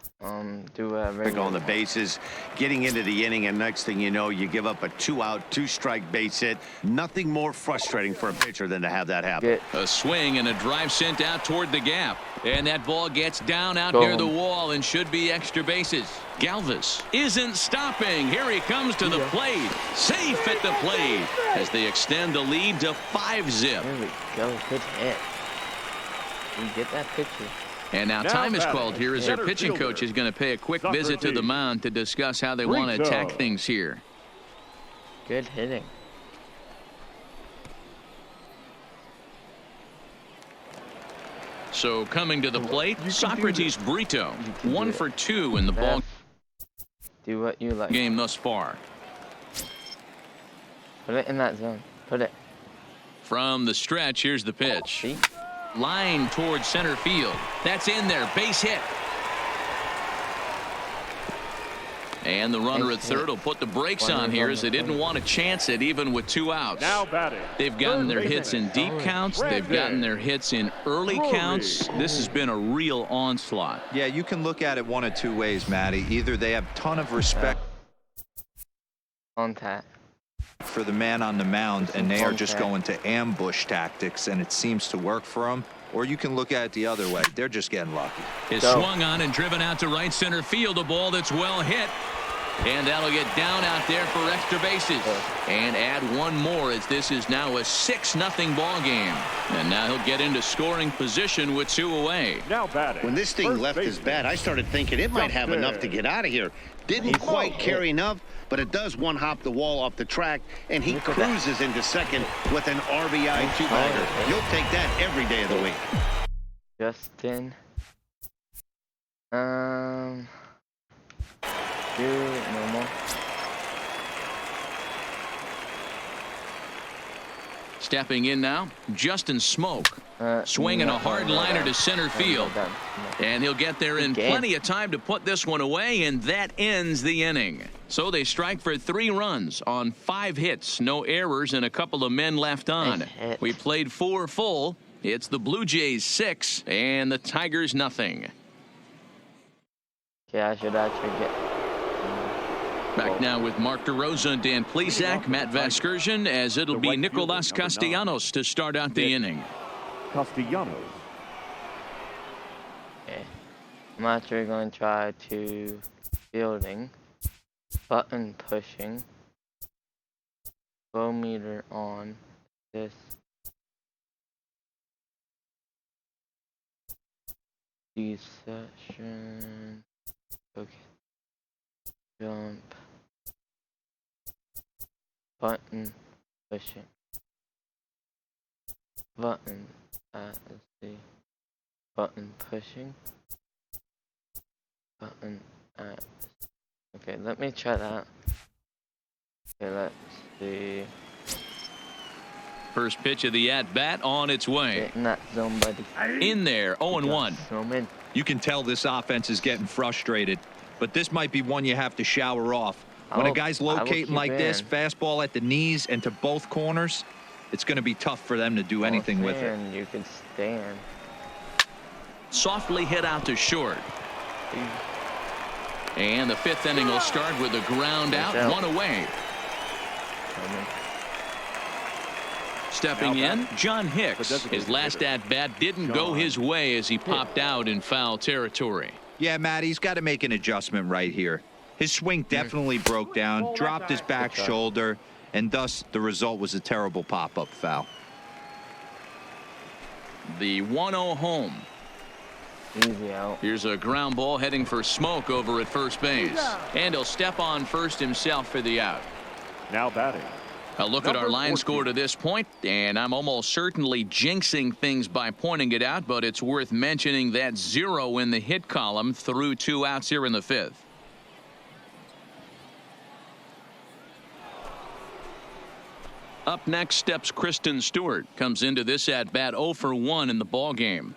Do whatever. on the bases, getting into the inning, and next thing you know, you give up a 2-out, 2-strike base hit. Nothing more frustrating for a pitcher than to have that happen. Get. A swing and a drive sent out toward the gap. And that ball gets down out Go near the home. wall and should be extra bases. Galvis isn't stopping. Here he comes to the plate. Safe at the plate as they extend the lead to 5-zip. There we go. Good hit. You get that picture. And now Now time is batting, called here as their center pitching fielder, coach is going to pay a quick visit to the Socrates. mound to discuss how they want to Brito. attack things here. Good hitting. So coming to the plate, can do Socrates Brito, You can do 1 it. for 2 in the ball Left. Do what you like. game thus far. Put it in that zone. Put it. From the stretch, here's the pitch. See? Line towards center field. That's in there. Base hit. And the runner Nice at third hit. will put the brakes Runner on here on as the they didn't third. want to chance it even with 2 outs. Now batting, They've gotten third their hits in baseman, deep counts. They've Randy. gotten their hits in early Rory. counts. This has been a real onslaught. Yeah, you can look at it one of 2 ways, Matty. Either they have a ton of respect On that. for the man on the mound, and they are just Okay. going to ambush tactics, and it seems to work for them. Or you can look at it the other way. They're just getting lucky. Is Go. swung on and driven out to right center field. A ball that's well hit. And that'll get down out there for extra bases. And add one more as this is now a 6-0 ball game. And now he'll get into scoring position with 2 away. Now batting. When this thing left his bat, I started thinking it might have enough to get out of here. Didn't quite carry enough, but it does one-hop the wall off the track, and he cruises into second with an RBI two-bagger. You'll take that every day of the week. Justin. No more. Stepping in now, Justin Smoke. Swinging a hard liner to center field. And he'll get there in plenty of time to put this one away, and that ends the inning. So they strike for 3 runs on 5 hits, no errors, and a couple of men left on. We played 4 full. It's the Blue Jays 6 and the Tigers nothing. Okay, I should actually get... Back now with Mark DeRosa, Dan Plesac, Matt Vasgersian, as it'll be Nicolas Castellanos to start out the inning. Castellanos. Okay. I'm actually going to try to fielding, button pushing, flow meter on this. Session. Okay. Jump. Button pushing. Button. Let's see. Button pushing. Button. Okay, let me try that. Okay, let's see. First pitch of the at-bat on its way. Get in that zone, buddy. In there, 0-1. You can tell this offense is getting frustrated, but this might be one you have to shower off. When a guy's locating like this, fastball at the knees and to both corners, it's going to be tough for them to do anything with it. You can stand. Softly hit out to short. And the 5th inning will start with a ground out, 1 away. Stepping in, John Hicks. His last at-bat didn't go his way as he popped out in foul territory. Yeah, Matt, he's got to make an adjustment right here. His swing definitely broke down, dropped his back shoulder, and thus the result was a terrible pop-up foul. The 1-0 home. Easy out. Here's a ground ball heading for Smoke over at first base. And he'll step on first himself for the out. Now batting. A look at our line score to this point, and I'm almost certainly jinxing things by pointing it out, but it's worth mentioning that 0 in the hit column through 2 outs here in the 5th. Up next steps Kristen Stewart. Comes into this at-bat 0 for 1 in the ball game.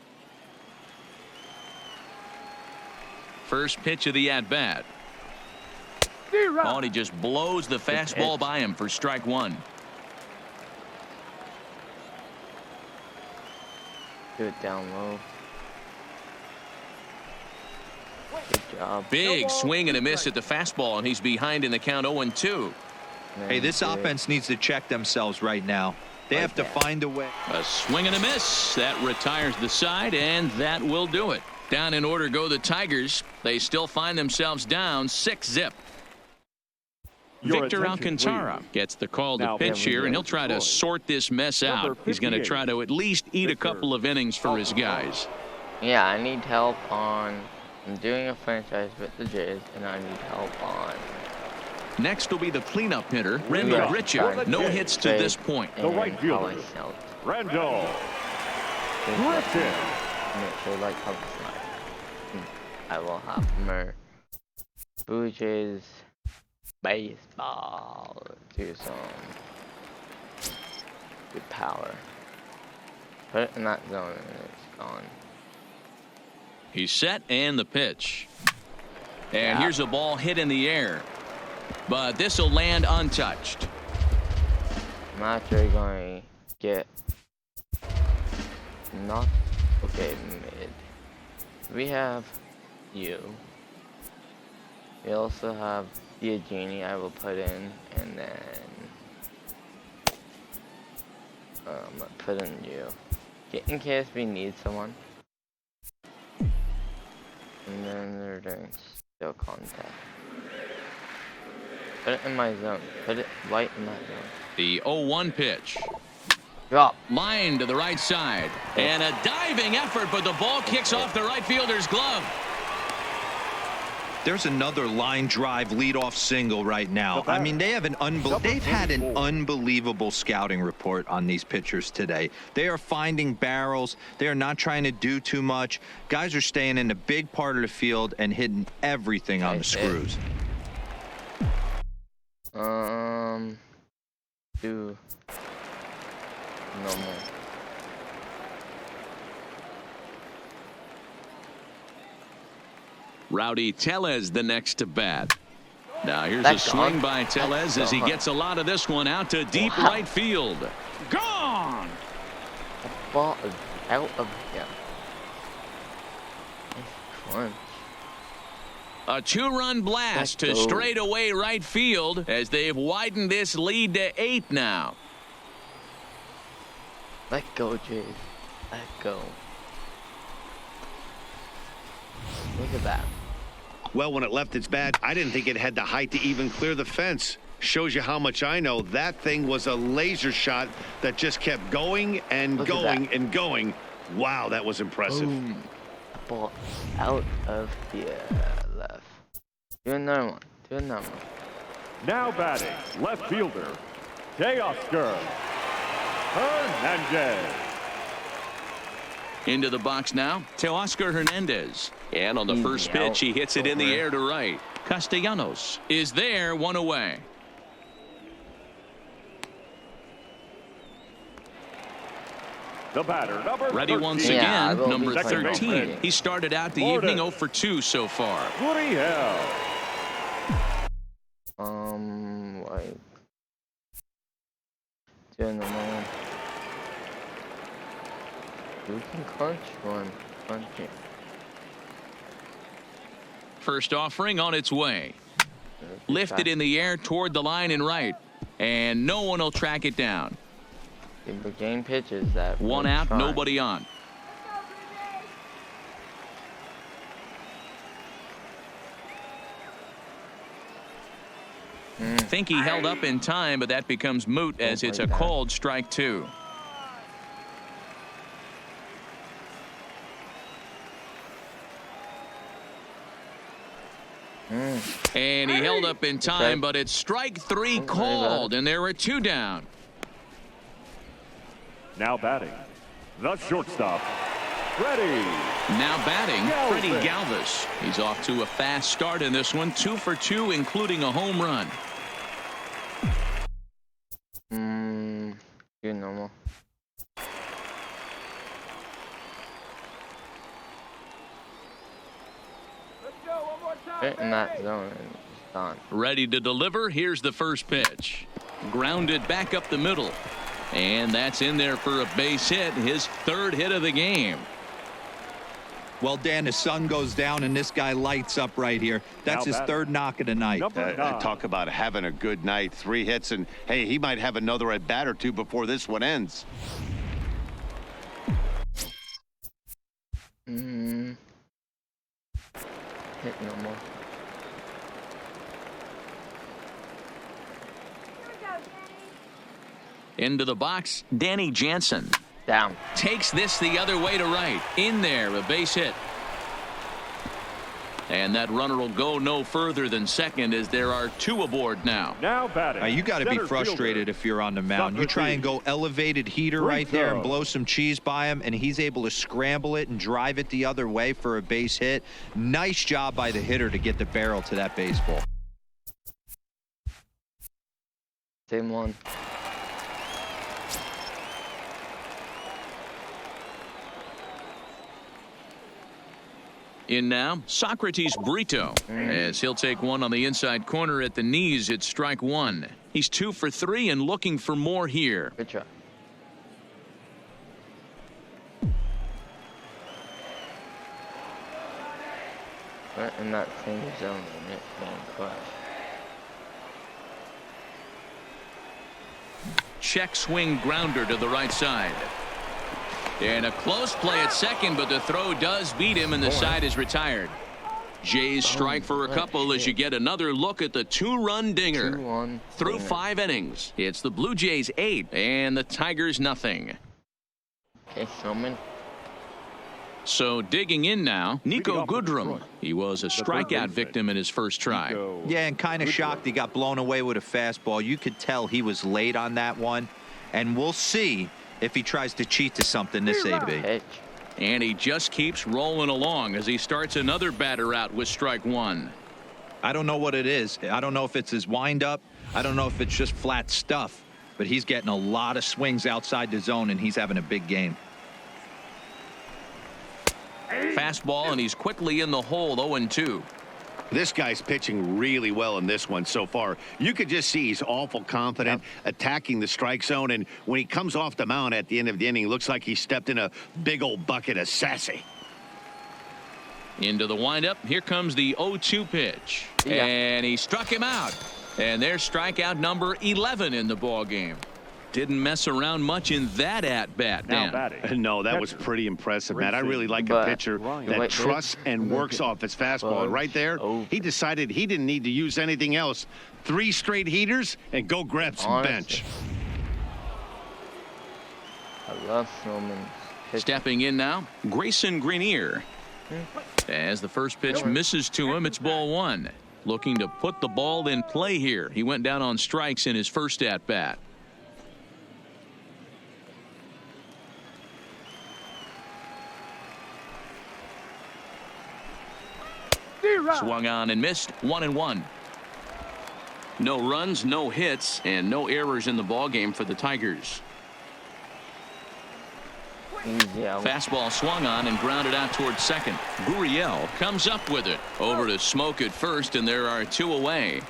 First pitch of the at-bat. Oh, and he just blows the fastball by him for strike 1. Do it down low. Good job. Big swing and a miss at the fastball, and he's behind in the count 0-2. Hey, this offense needs to check themselves right now. They have to find a way. A swing and a miss. That retires the side, and that will do it. Down in order go the Tigers. They still find themselves down 6-0. Victor Alcantara gets the call to pitch here, and he'll try to sort this mess out. He's going to try to at least eat a couple of innings for his guys. Yeah, I need help on... I'm doing a franchise with the Jays, and I need help on... Next will be the cleanup hitter, Randall Richard. No hits to this point. The right fielder, Randall Richard. Make sure like how I will have more Blue Jays baseball do some good power. Put it in that zone and it's gone. He's set and the pitch. And here's a ball hit in the air. But this will land untouched. I'm actually going to get not okay mid. We have you. We also have Diagini I will put in, and then put in you. Okay, in case we need someone. And then they're doing still contact. Put it in my zone. Put it right in that zone. The 0-1 pitch. Drop. Line to the right side. And a diving effort, but the ball kicks off the right fielder's glove. There's another line drive leadoff single right now. I mean, they've had an unbelievable scouting report on these pitchers today. They are finding barrels. They are not trying to do too much. Guys are staying in the big part of the field and hitting everything on the screws. Do no more. Rowdy Tellez the next to bat. Now here's a swing by Tellez as he gets a lot of this one out to deep right field. Gone! The ball is out of here. Crunch. A 2-run blast to straightaway right field as they've widened this lead to 8 now. Let go, Jade. Let go. Look at that. Well, when it left its bat, I didn't think it had the height to even clear the fence. Shows you how much I know. That thing was a laser shot that just kept going and going and going. Wow, that was impressive. Boom. Ball out of here. Left. Do another one. Do another one. Now batting, left fielder, Teoscar Hernandez. Into the box now, Teoscar Hernandez. And on the first pitch, he hits it in the air to right. Castellanos is there, 1 away. The batter, number Ready 13. once again, number Second 13. baseman. He started out the evening 0 for 2 so far. Gurriel. Like, doing the more. You can crunch one. Crunch it. First offering on its way. Lifted in the air toward the line and right. And no one will track it down. The game pitches that. 1 out, nobody on. Think he held up in time, but that becomes moot as it's a called strike 2. And he held up in time, but it's strike 3 called, and there are 2 down. Now batting, the shortstop, Freddie. Now batting, Freddie Galvis. He's off to a fast start in this one, 2 for 2, including a home run. You normal. Fit in that zone and it's gone. Ready to deliver. Here's the first pitch. Grounded back up the middle. And that's in there for a base hit, his 3rd hit of the game. Well, Dan, the sun goes down and this guy lights up right here. That's his 3rd knock of the night. Talk about having a good night. 3 hits, and hey, he might have another at bat or 2 before this one ends. Hit normal. Into the box, Danny Jansen. Down. Takes this the other way to right. In there, a base hit. And that runner will go no further than second as there are 2 aboard now. Now batting. You got to be frustrated if you're on the mound. You try and go elevated heater right there and blow some cheese by him, and he's able to scramble it and drive it the other way for a base hit. Nice job by the hitter to get the barrel to that baseball. Same one. In now, Socrates Brito, as he'll take one on the inside corner at the knees. It's strike 1. He's 2 for 3 and looking for more here. Good try. Right in that same zone and it won't crush. Check swing grounder to the right side. And a close play at second, but the throw does beat him and the side is retired. Jays strike for a couple as you get another look at the two-run dinger. 2-1 Through dinger. 5 innings, it's the Blue Jays 8 and the Tigers nothing. Okay, Showman. So digging in now, Nico Goodrum. He was a strikeout victim in his first try. Yeah, and kind of shocked he got blown away with a fastball. You could tell he was late on that one. And we'll see if he tries to cheat to something this AB. Pitch. And he just keeps rolling along as he starts another batter out with strike 1. I don't know what it is. I don't know if it's his windup. I don't know if it's just flat stuff. But he's getting a lot of swings outside the zone, and he's having a big game. Fastball, and he's quickly in the hole, 0-2. This guy's pitching really well in this one so far. You could just see he's awful confident, attacking the strike zone, and when he comes off the mound at the end of the inning, looks like he stepped in a big old bucket of sassy. Into the windup. Here comes the 0-2 pitch. Yeah. And he struck him out. And there's strikeout number 11 in the ball game. Didn't mess around much in that at-bat, Now Dan. batting. No, that was pretty impressive, Matt. I really like a But- pitcher that Wait, trusts and works off his fastball. And right there, he decided he didn't need to use anything else. 3 straight heaters and go grab some Honestly. bench. I love Showman's pitch. Stepping in now, Grayson Greenier. As the first pitch misses to him, it's ball 1. Looking to put the ball in play here. He went down on strikes in his first at-bat. Swung on and missed. 1-1. No runs, no hits, and no errors in the ball game for the Tigers. Easy out. Fastball swung on and grounded out towards second. Gurriel comes up with it. Over to Smoke at first, and there are 2 away.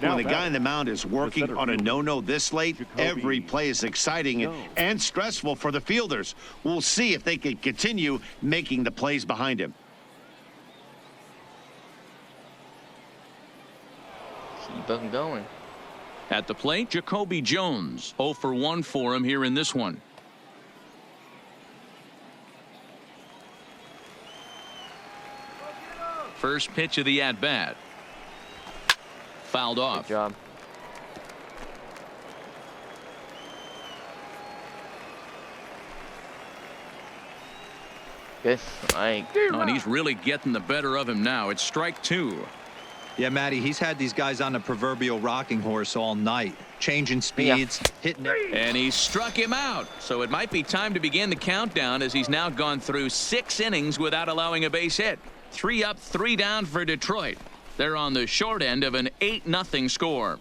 When the guy on the mound is working on a no-no this late, every play is exciting and stressful for the fielders. We'll see if they can continue making the plays behind him. Keep them going. At the plate, Jacoby Jones. 0 for 1 for him here in this one. First pitch of the at-bat. Fouled Good off. job. Good strike. Oh, and he's really getting the better of him now. It's strike 2. Yeah, Matty, he's had these guys on the proverbial rocking horse all night. Changing speeds, hitting it. And he struck him out. So it might be time to begin the countdown as he's now gone through 6 innings without allowing a base hit. 3 up, 3 down for Detroit. They're on the short end of an 8-0 score.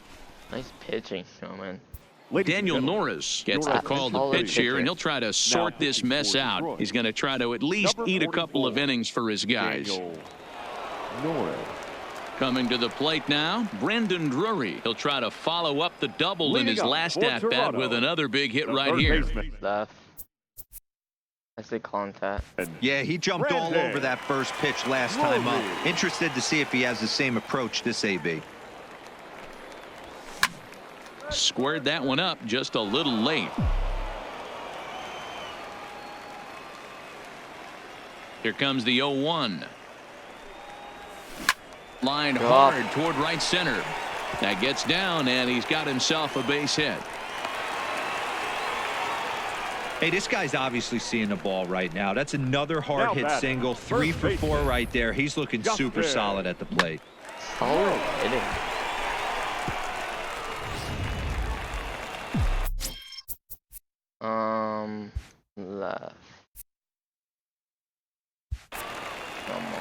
Nice pitching, Showman. Daniel Norris gets the call to pitch here, and he'll try to sort this mess out. He's going to try to at least eat a couple of innings for his guys. Norris. Coming to the plate now, Brandon Drury. He'll try to follow up the double in his last at-bat with another big hit right here. Left. I say contact. Yeah, he jumped all over that first pitch last time up. Interested to see if he has the same approach this AB. Squared that one up just a little late. Here comes the 0-1. Line hard toward right center. That gets down, and he's got himself a base hit. Hey, this guy's obviously seeing the ball right now. That's another hard hit single. 3 for 4 right there. He's looking super solid at the plate. Solid hitting. Left. Normal.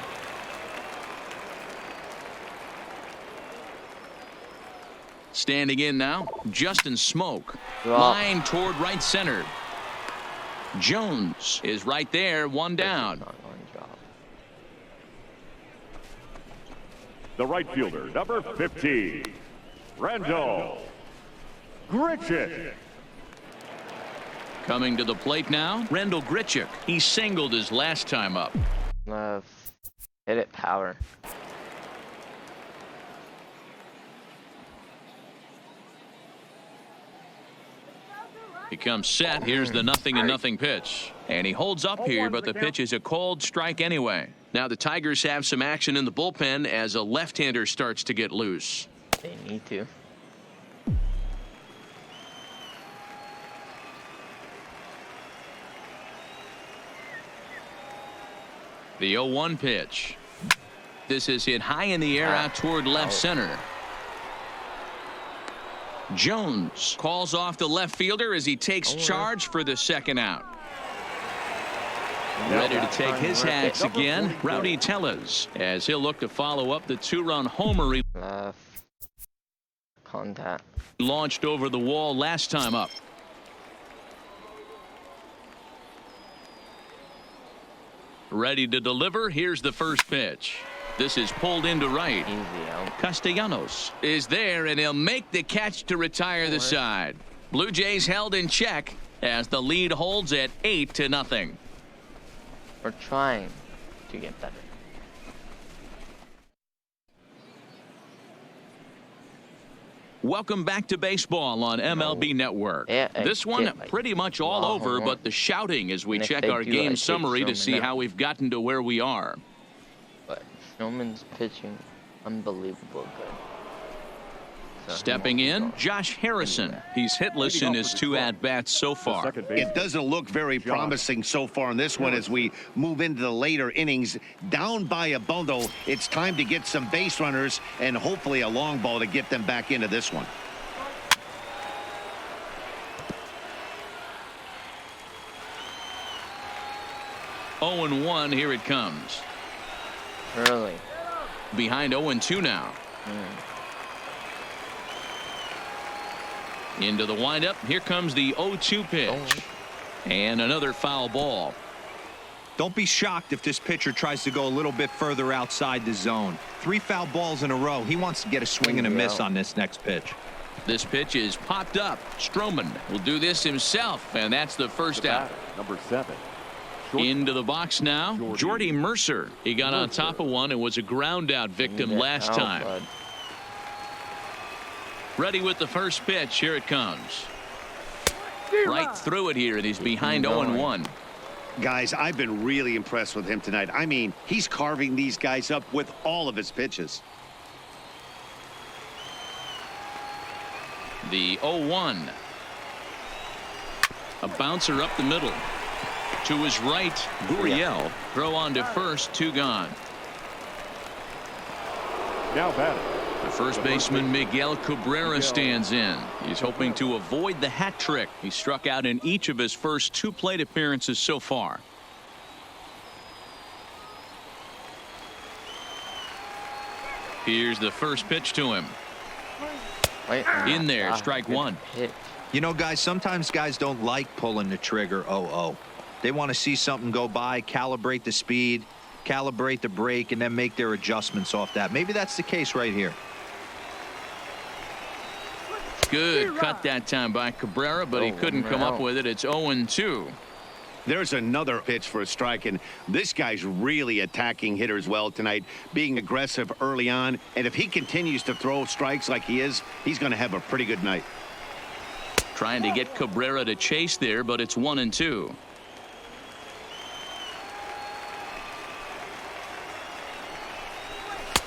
Standing in now, Justin Smoke. Drop. Line toward right center. Jones is right there, 1 down. Not on job. The right fielder, number 15, Randall Grichuk. Coming to the plate now, Randall Grichuk. He singled his last time up. Left. Hit it power. He comes set. Here's the 0-0 pitch. And he holds up here, but the pitch is a cold strike anyway. Now the Tigers have some action in the bullpen as a left-hander starts to get loose. They need to. The 0-1 pitch. This is hit high in the air out toward left center. Jones calls off the left fielder as he takes charge for the second out. Ready to take his hacks again, Rowdy Tellez, as he'll look to follow up the 2-run homer he Left. Contact. launched over the wall last time up. Ready to deliver. Here's the first pitch. This is pulled into right. Easy out. Castellanos is there, and he'll make the catch to retire the side. Blue Jays held in check as the lead holds at 8-0. We're trying to get better. Welcome back to baseball on MLB Network. Yeah, this one like pretty much all over, but the shouting as we And if check they our do, game I take summary to Stroman see out. how we've gotten to where we are. But Snowman's pitching unbelievable good. So Stepping in, Josh Harrison. He's hitless in his 2 at-bats so far. Second baseman. It doesn't look very promising so far in this one as we move into the later innings. Down by a bundle, it's time to get some base runners and hopefully a long ball to get them back into this one. Oh, 0-1, here it comes. early. Behind 0-2 now. Into the windup. Here comes the 0-2 pitch. And another foul ball. Don't be shocked if this pitcher tries to go a little bit further outside the zone. 3 foul balls in a row. He wants to get a swing and a miss on this next pitch. This pitch is popped up. Stroman will do this himself, and that's the first out. Number 7. Into the box now, Jordy Mercer. He got on top of one and was a ground out victim last time. Bud. Ready with the first pitch. Here it comes. Right through it here, and he's behind 0-1. Guys, I've been really impressed with him tonight. I mean, he's carving these guys up with all of his pitches. The 0-1. A bouncer up the middle. To his right, Gurriel. Throw on to first, 2 gone. Now batting. The first baseman, Miguel Cabrera, stands in. He's hoping to avoid the hat trick. He struck out in each of his first 2 plate appearances so far. Here's the first pitch to him. Wait, In there, strike good 1. pitch. You know, guys, sometimes guys don't like pulling the trigger 0-0. They want to see something go by, calibrate the speed, calibrate the brake, and then make their adjustments off that. Maybe that's the case right here. Good cut that time by Cabrera, but he couldn't come up with it. It's 0-2. There's another pitch for a strike, and this guy's really attacking hitters well tonight, being aggressive early on. And if he continues to throw strikes like he is, he's going to have a pretty good night. Trying to get Cabrera to chase there, but it's 1-2.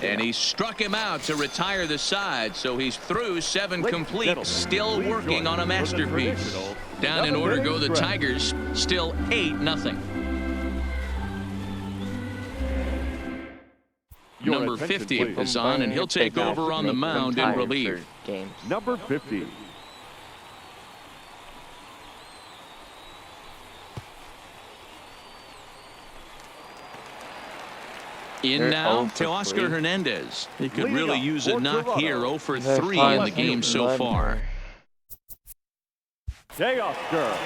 And he struck him out to retire the side, so he's through 7 complete, still working on a masterpiece. Down in order go the Tigers, still 8-0. Number 50 is on, and he'll take over on the mound in relief. Number 50. In now, Teoscar Hernandez. He could really use a knock here. 0 for 3 in the game so far. Teoscar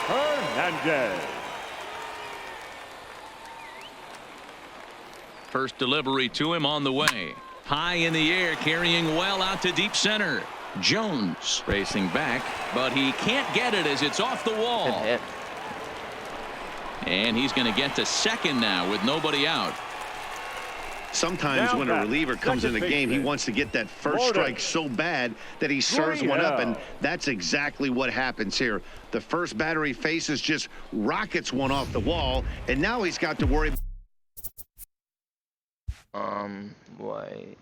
Hernandez. First delivery to him on the way. High in the air, carrying well out to deep center. Jones racing back, but he can't get it as it's off the wall. And he's going to get to second now with nobody out. Sometimes when a reliever comes in the game, he wants to get that first strike so bad that he serves one up, and that's exactly what happens here. The first batter he faces just rockets one off the wall, and now he's got to worry Wait.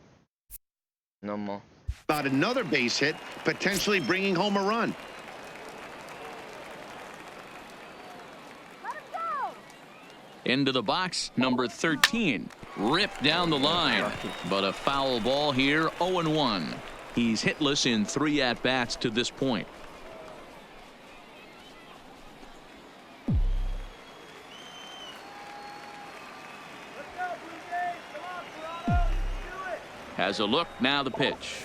No more. About another base hit, potentially bringing home a run. Into the box, number 13. Ripped down the line. But a foul ball here, 0-1. He's hitless in 3 at-bats to this point. Has a look, now the pitch.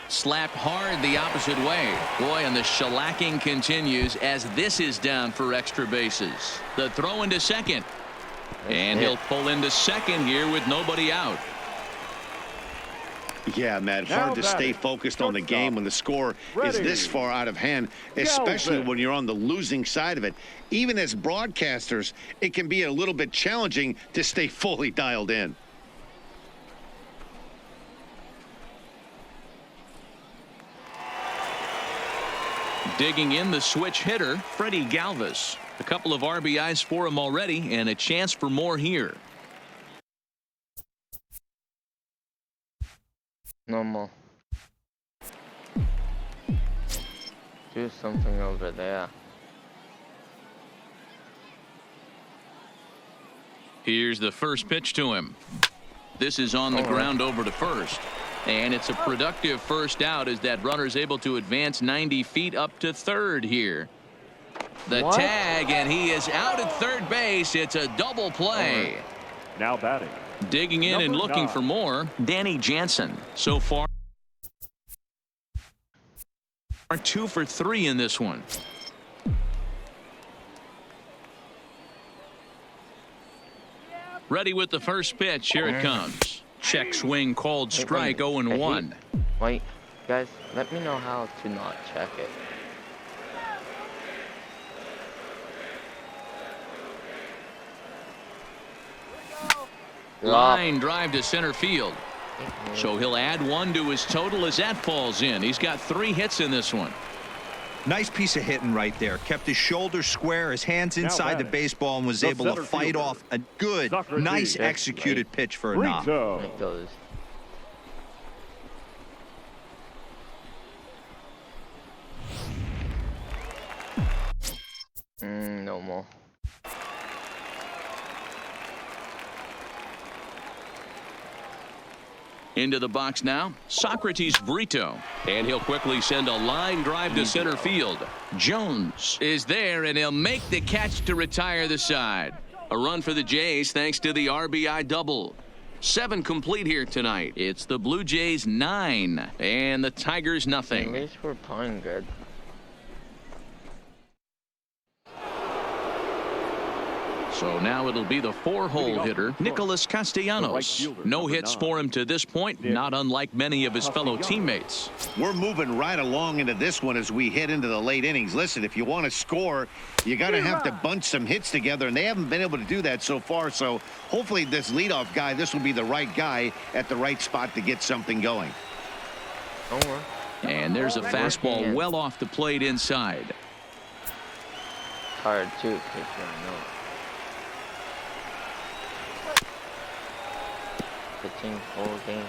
Slapped hard the opposite way. Boy, and the shellacking continues as this is down for extra bases. The throw into second. And he'll pull into second here with nobody out. Yeah, Matt, hard to stay focused on the game when the score is this far out of hand, especially when you're on the losing side of it. Even as broadcasters, it can be a little bit challenging to stay fully dialed in. Digging in the switch hitter, Freddie Galvis. A couple of RBIs for him already and a chance for more here. No more. Do something over there. Here's the first pitch to him. This is on the ground over to first. And it's a productive first out as that runner's able to advance 90 feet up to third here. The tag, and he is out at third base. It's a double play. Now batting. Digging in and looking for more, Danny Jansen. So far, 2 for 3 in this one. Ready with the first pitch. Here it comes. Check swing called strike. 0-1. Wait, guys, let me know how to not check it. Line drive to center field. So he'll add 1 to his total as that falls in. He's got 3 hits in this one. Nice piece of hitting right there. Kept his shoulders square, his hands inside the baseball, and was able to fight off a good, nice executed pitch for a knock. No more. Into the box now, Socrates Brito. And he'll quickly send a line drive to center field. Jones is there, and he'll make the catch to retire the side. A run for the Jays thanks to the RBI double. 7 complete here tonight. It's the Blue Jays 9 and the Tigers nothing. At least we're playing good. So now it'll be the 4-hole hitter, Nicholas Castellanos. No hits for him to this point, not unlike many of his fellow teammates. We're moving right along into this one as we head into the late innings. Listen, if you want to score, you got to have to bunch some hits together, and they haven't been able to do that so far. So hopefully this leadoff guy, this will be the right guy at the right spot to get something going. And there's a fastball well off the plate inside. Hard too, pitcher, I know. Pitching 4 games.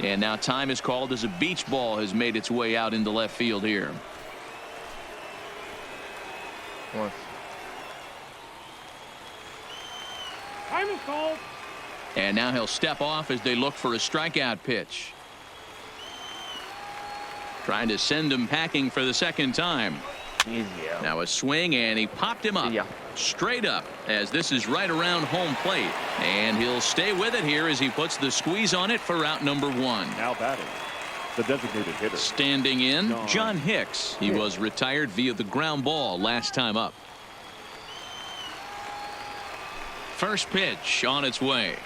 And now time is called as a beach ball has made its way out into left field here. Time is called. And now he'll step off as they look for a strikeout pitch. Trying to send him packing for the second time. Now a swing, and he popped him up. Straight up, as this is right around home plate. And he'll stay with it here as he puts the squeeze on it for out number 1. Now batting, the designated hitter. Standing in, John Hicks. He was retired via the ground ball last time up. First pitch on its way.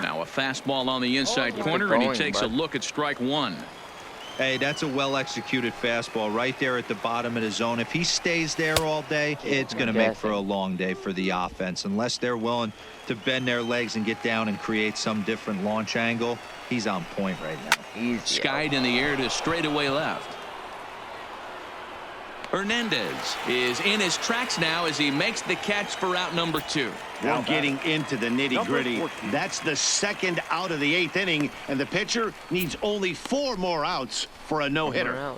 Now a fastball on the inside corner, and he takes a look at strike 1. Hey, that's a well-executed fastball right there at the bottom of the zone. If he stays there all day, it's going to make for a long day for the offense. Unless they're willing to bend their legs and get down and create some different launch angle, he's on point right now. Skied in the air to straightaway left. Hernandez is in his tracks now as he makes the catch for out number 2. We're getting into the nitty-gritty. That's the second out of the 8th inning, and the pitcher needs only 4 more outs for a no-hitter.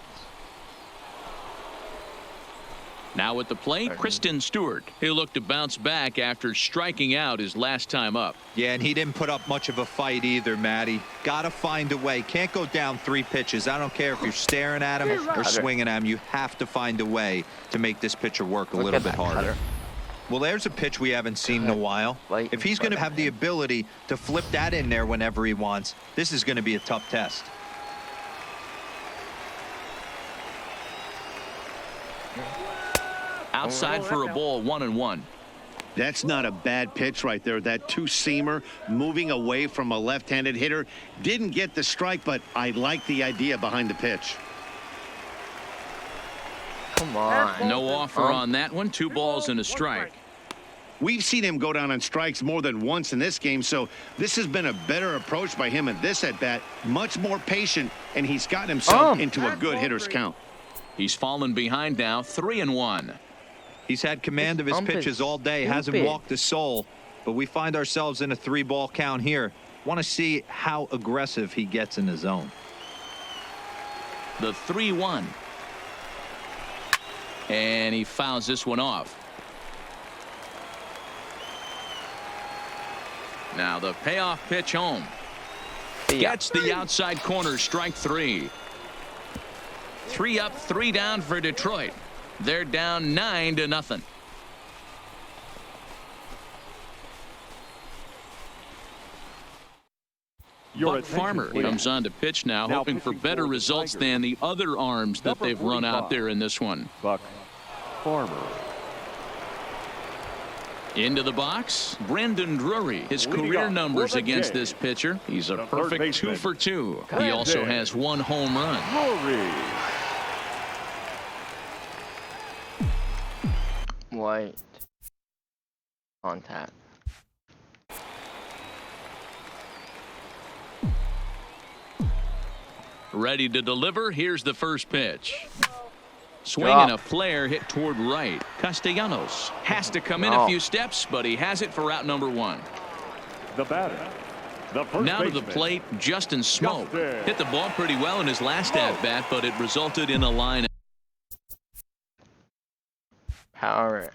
Now at the plate, Kristen Stewart. He'll look to bounce back after striking out his last time up. Yeah, and he didn't put up much of a fight either, Matty. Got to find a way. Can't go down 3 pitches. I don't care if you're staring at him or swinging at him. You have to find a way to make this pitcher work a little bit harder. Well, there's a pitch we haven't seen in a while. If he's going to have the ability to flip that in there whenever he wants, this is going to be a tough test. Outside for a ball, 1-1. That's not a bad pitch right there. That two-seamer moving away from a left-handed hitter. Didn't get the strike, but I like the idea behind the pitch. Come on. No offer on that one. 2 balls and a strike. We've seen him go down on strikes more than once in this game, so this has been a better approach by him at this at-bat. Much more patient, and he's gotten himself into a good hitter's count. He's fallen behind now, 3-1. He's had command of his pitches all day, hasn't walked a soul, but we find ourselves in a 3-ball count here. Want to see how aggressive he gets in the zone. The 3-1. And he fouls this one off. Now the payoff pitch home. Gets the outside corner, strike 3. 3 up, 3 down for Detroit. They're down 9-0. Buck Farmer comes on to pitch now, hoping for better results than the other arms that they've run out there in this one. Buck Farmer. Into the box, Brandon Drury. His career numbers against this pitcher. He's a perfect 2 for 2. He also has 1 home run. Drury. White contact. Ready to deliver. Here's the first pitch. Swing and a flare hit toward right. Castellanos has to come in a few steps, but he has it for out number 1. The batter. The first now to the plate, Justin Smoke. Hit the ball pretty well in his last at-bat, but it resulted in a line Power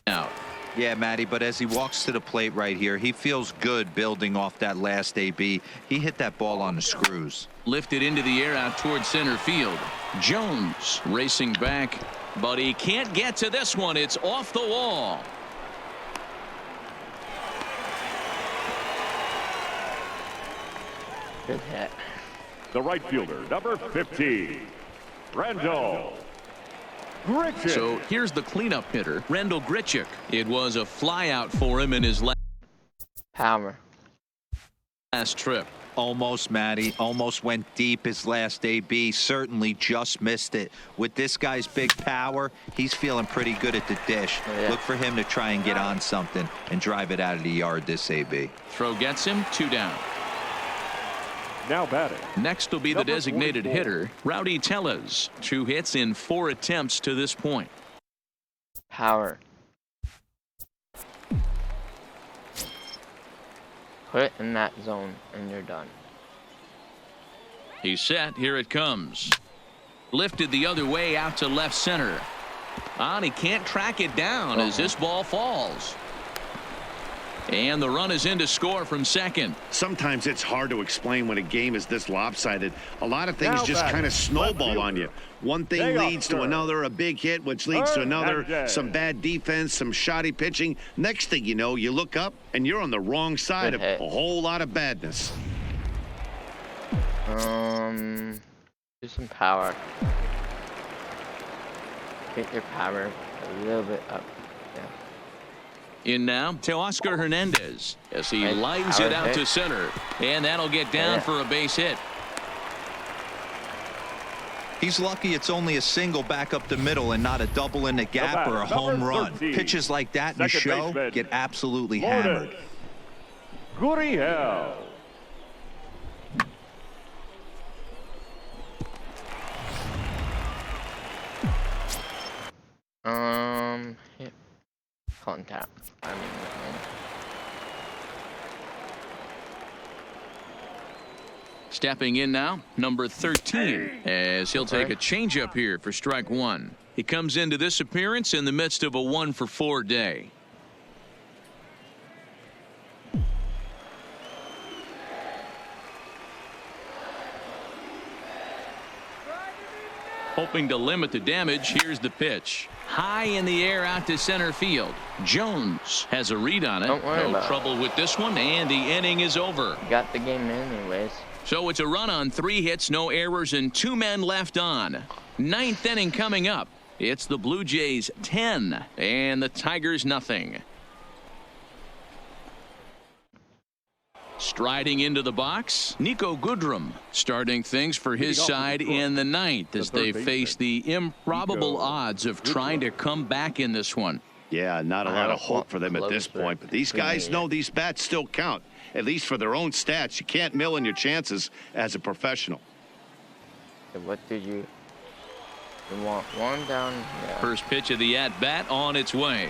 out. Yeah, Matty, but as he walks to the plate right here, he feels good building off that last AB. He hit that ball on the screws. Lifted into the air out toward center field. Jones racing back, but he can't get to this one. It's off the wall. Good hit. The right fielder, number 15, Randall Grichuk. So here's the cleanup hitter, Randall Grichuk. It was a flyout for him in his last trip. Almost, Matty. Almost went deep his last AB. Certainly just missed it. With this guy's big power, he's feeling pretty good at the dish. Look for him to try and get on something and drive it out of the yard this AB. Throw gets him, 2 down. Now batting. Next will be the designated hitter, Rowdy Tellez. 2 hits in 4 attempts to this point. Power. Put it in that zone and you're done. He's set. Here it comes. Lifted the other way out to left center. And he can't track it down as this ball falls. And the run is in to score from second. Sometimes it's hard to explain when a game is this lopsided. A lot of things just kind of snowball on you. One thing leads to another, a big hit, which leads to another, some bad defense, some shoddy pitching. Next thing you know, you look up and you're on the wrong side of a whole lot of badness. Do some power. Get your power a little bit up. In now, Teoscar Hernandez as he lines it out to center. And that'll get down for a base hit. He's lucky it's only a single back up the middle and not a double in the gap or a home run. Pitches like that in the show get absolutely hammered. Gurriel. Stepping in now, number 13, as he'll take a changeup here for strike one. He comes into this appearance in the midst of a 1-for-4 day. Hoping to limit the damage, here's the pitch. High in the air out to center field. Jones has a read on it. No trouble with this one, and the inning is over. Got the game anyways. So it's a run on 3 hits, no errors, and 2 men left on. 9th inning coming up. It's the Blue Jays 10 and the Tigers nothing. Striding into the box, Niko Goodrum starting things for his side in the 9th as they face the improbable odds of trying to come back in this one. Yeah, not a lot of hope for them at this point, but these guys know these bats still count, at least for their own stats. You can't mill in your chances as a professional. What did you want? One down. Yeah. First pitch of the at-bat on its way.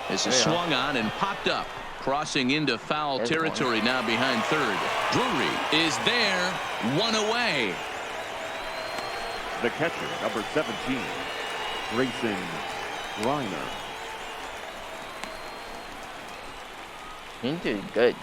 This is swung on and popped up. Crossing into foul territory now behind third. Drury is there, 1 away. The catcher, number 17, Grayson Greiner. He did good.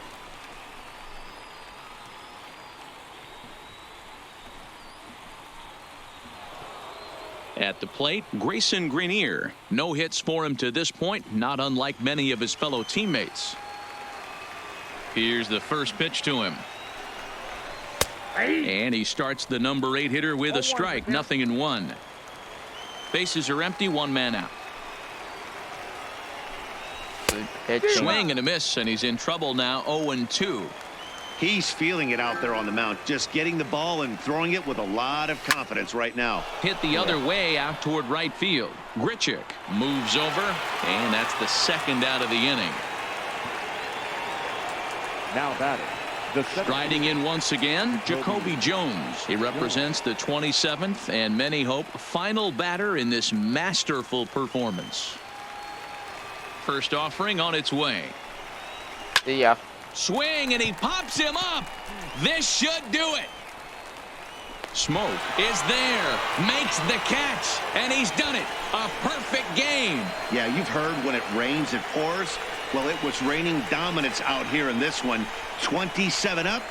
At the plate, Grayson Greiner. No hits for him to this point, not unlike many of his fellow teammates. Here's the first pitch to him. And he starts the number 8 hitter with a strike, 0-1. Bases are empty, 1 man out. Swing and a miss, and he's in trouble now, 0-2. He's feeling it out there on the mound, just getting the ball and throwing it with a lot of confidence right now. Hit the other way out toward right field. Grichuk moves over, and that's the 2nd out of the inning. Now batting. Striding in once again, Jacoby Jones. He represents the 27th and many hope final batter in this masterful performance. First offering on its way. Yeah. Swing, and he pops him up. This should do it. Smoke is there, makes the catch, and he's done it. A perfect game. Yeah, you've heard when it rains, it pours. Well, it was raining dominance out here in this one. 27 up,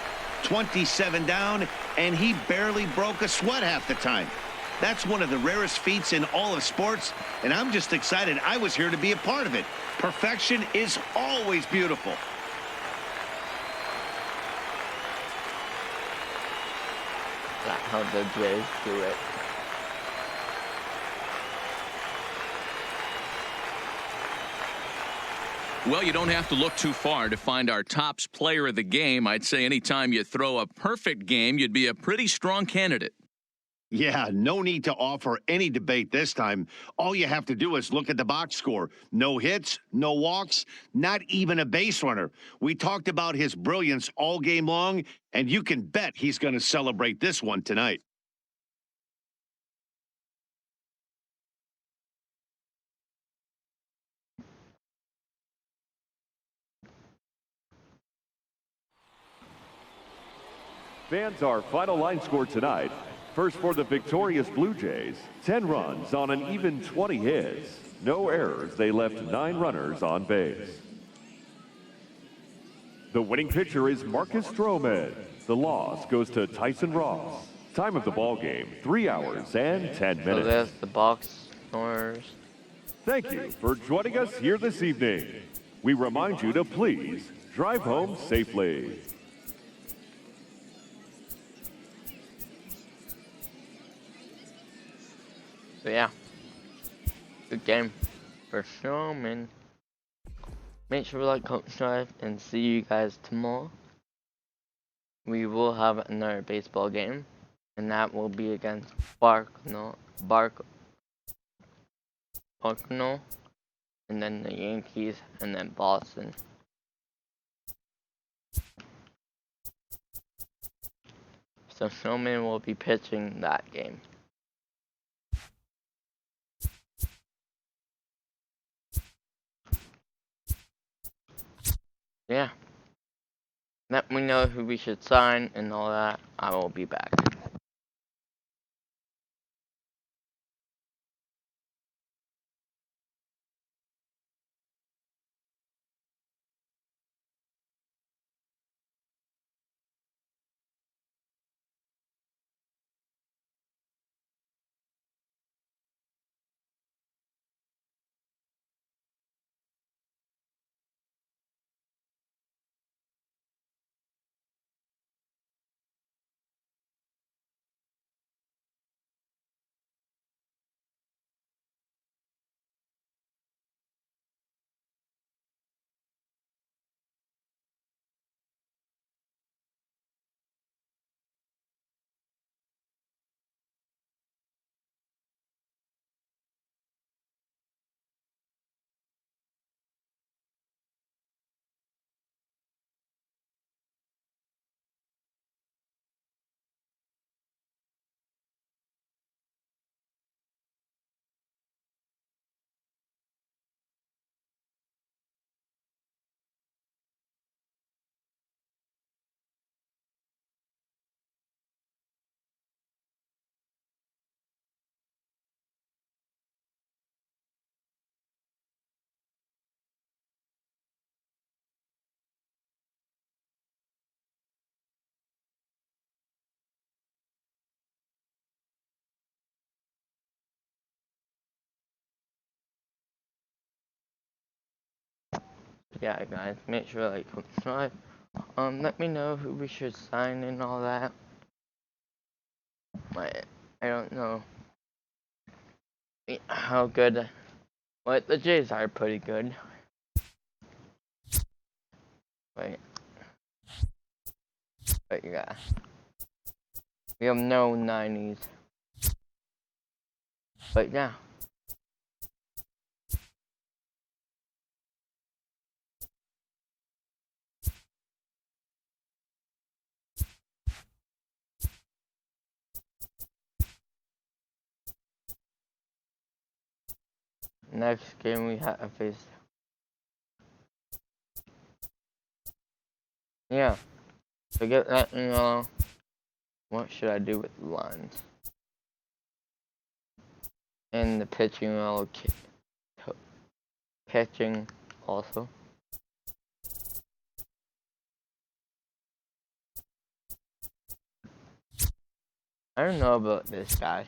27 down, and he barely broke a sweat half the time. That's one of the rarest feats in all of sports, and I'm just excited I was here to be a part of it. Perfection is always beautiful. That's how the Jays do it. Well, you don't have to look too far to find our tops player of the game. I'd say anytime you throw a perfect game, you'd be a pretty strong candidate. Yeah, no need to offer any debate this time. All you have to do is look at the box score. No hits, no walks, not even a base runner. We talked about his brilliance all game long, and you can bet he's going to celebrate this one tonight. Fans, our final line score tonight. First for the victorious Blue Jays, 10 runs on an even 20 hits. No errors. They left 9 runners on base. The winning pitcher is Marcus Stroman. The loss goes to Tyson Ross. Time of the ball game, 3 hours and 10 minutes. So there's the box scores. Thank you for joining us here this evening. We remind you to please drive home safely. So yeah, good game for Stroman. Make sure to like, comment, subscribe, and see you guys tomorrow. We will have another baseball game, and that will be against Barkno, and then the Yankees, and then Boston. So Stroman will be pitching that game. Yeah. let me know who we should sign and all that. I will be back. Yeah, guys, make sure like subscribe. Let me know who we should sign and all that. I don't know how good. But the Jays are pretty good. Wait. But yeah. We have no 90s. But yeah. Next game we have to face. Yeah. Forget that, what should I do with the lines? And the pitching, pitching also. I don't know about this guy.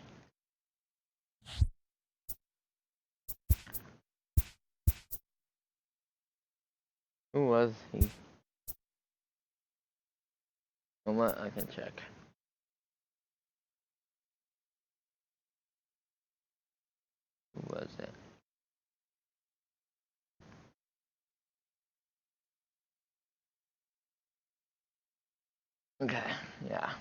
Who was he? You know what? I can check. Who was it? Okay, yeah.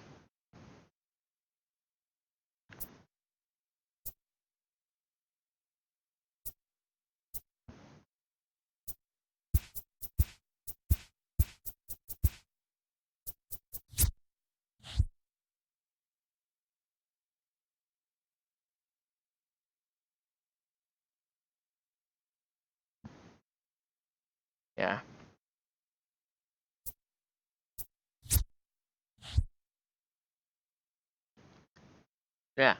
Yeah. Yeah.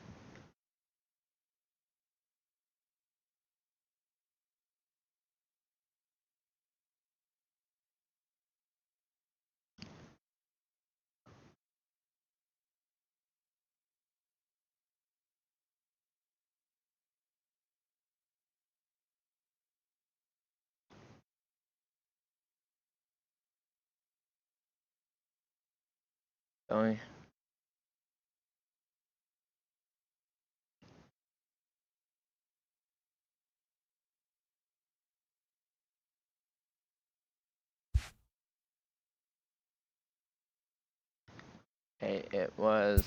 Going. Okay, it was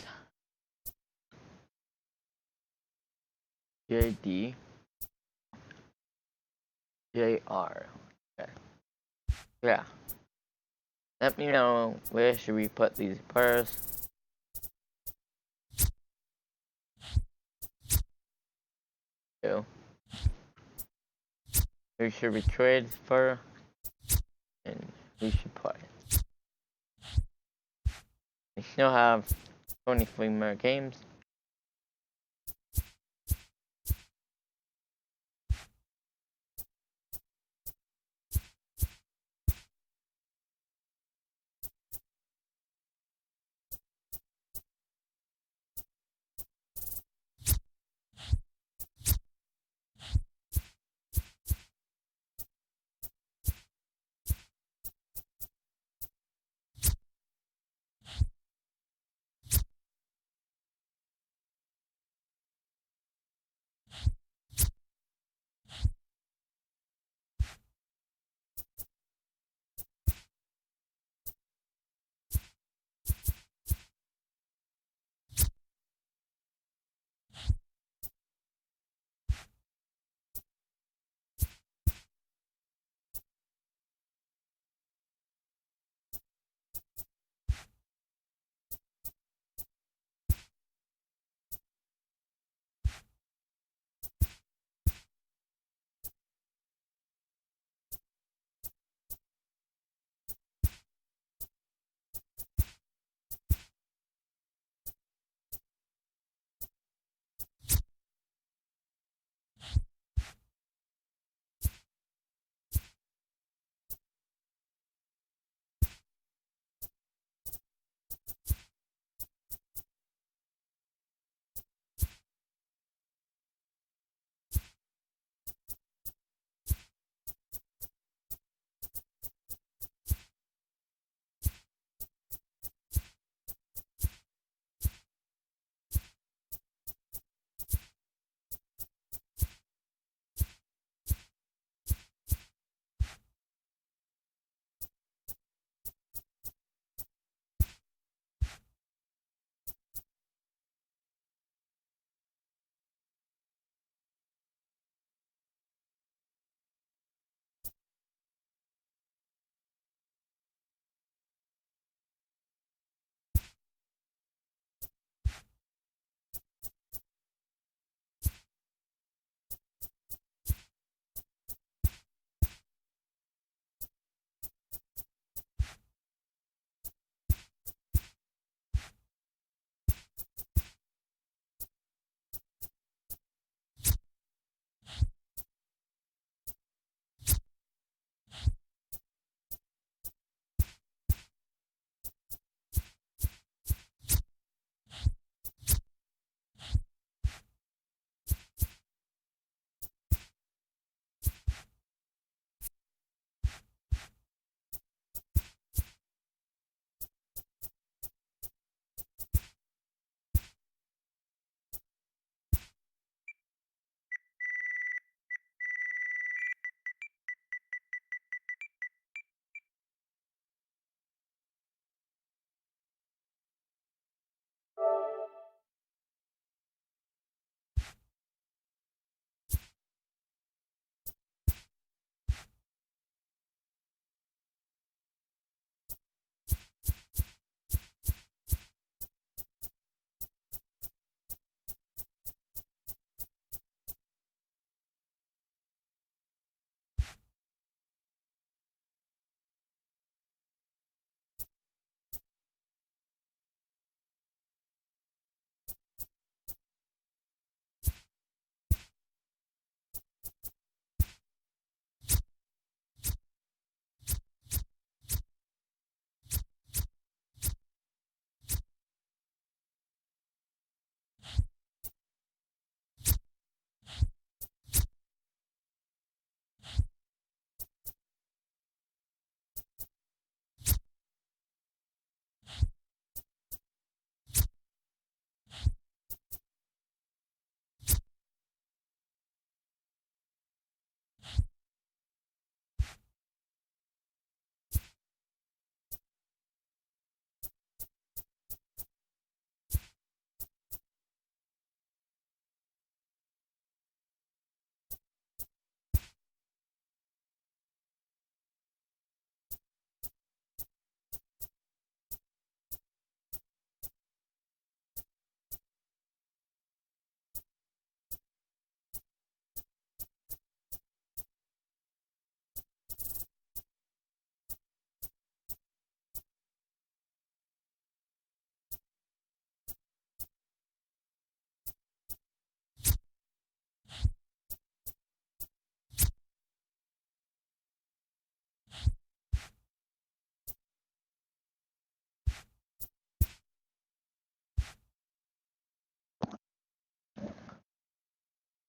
JD JR. Okay. Yeah. Let me know where should we put these first. Two. Who should we trade for? And who should play? You'll have 23 more games.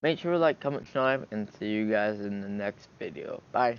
Make sure to like, comment, subscribe, and see you guys in the next video. Bye.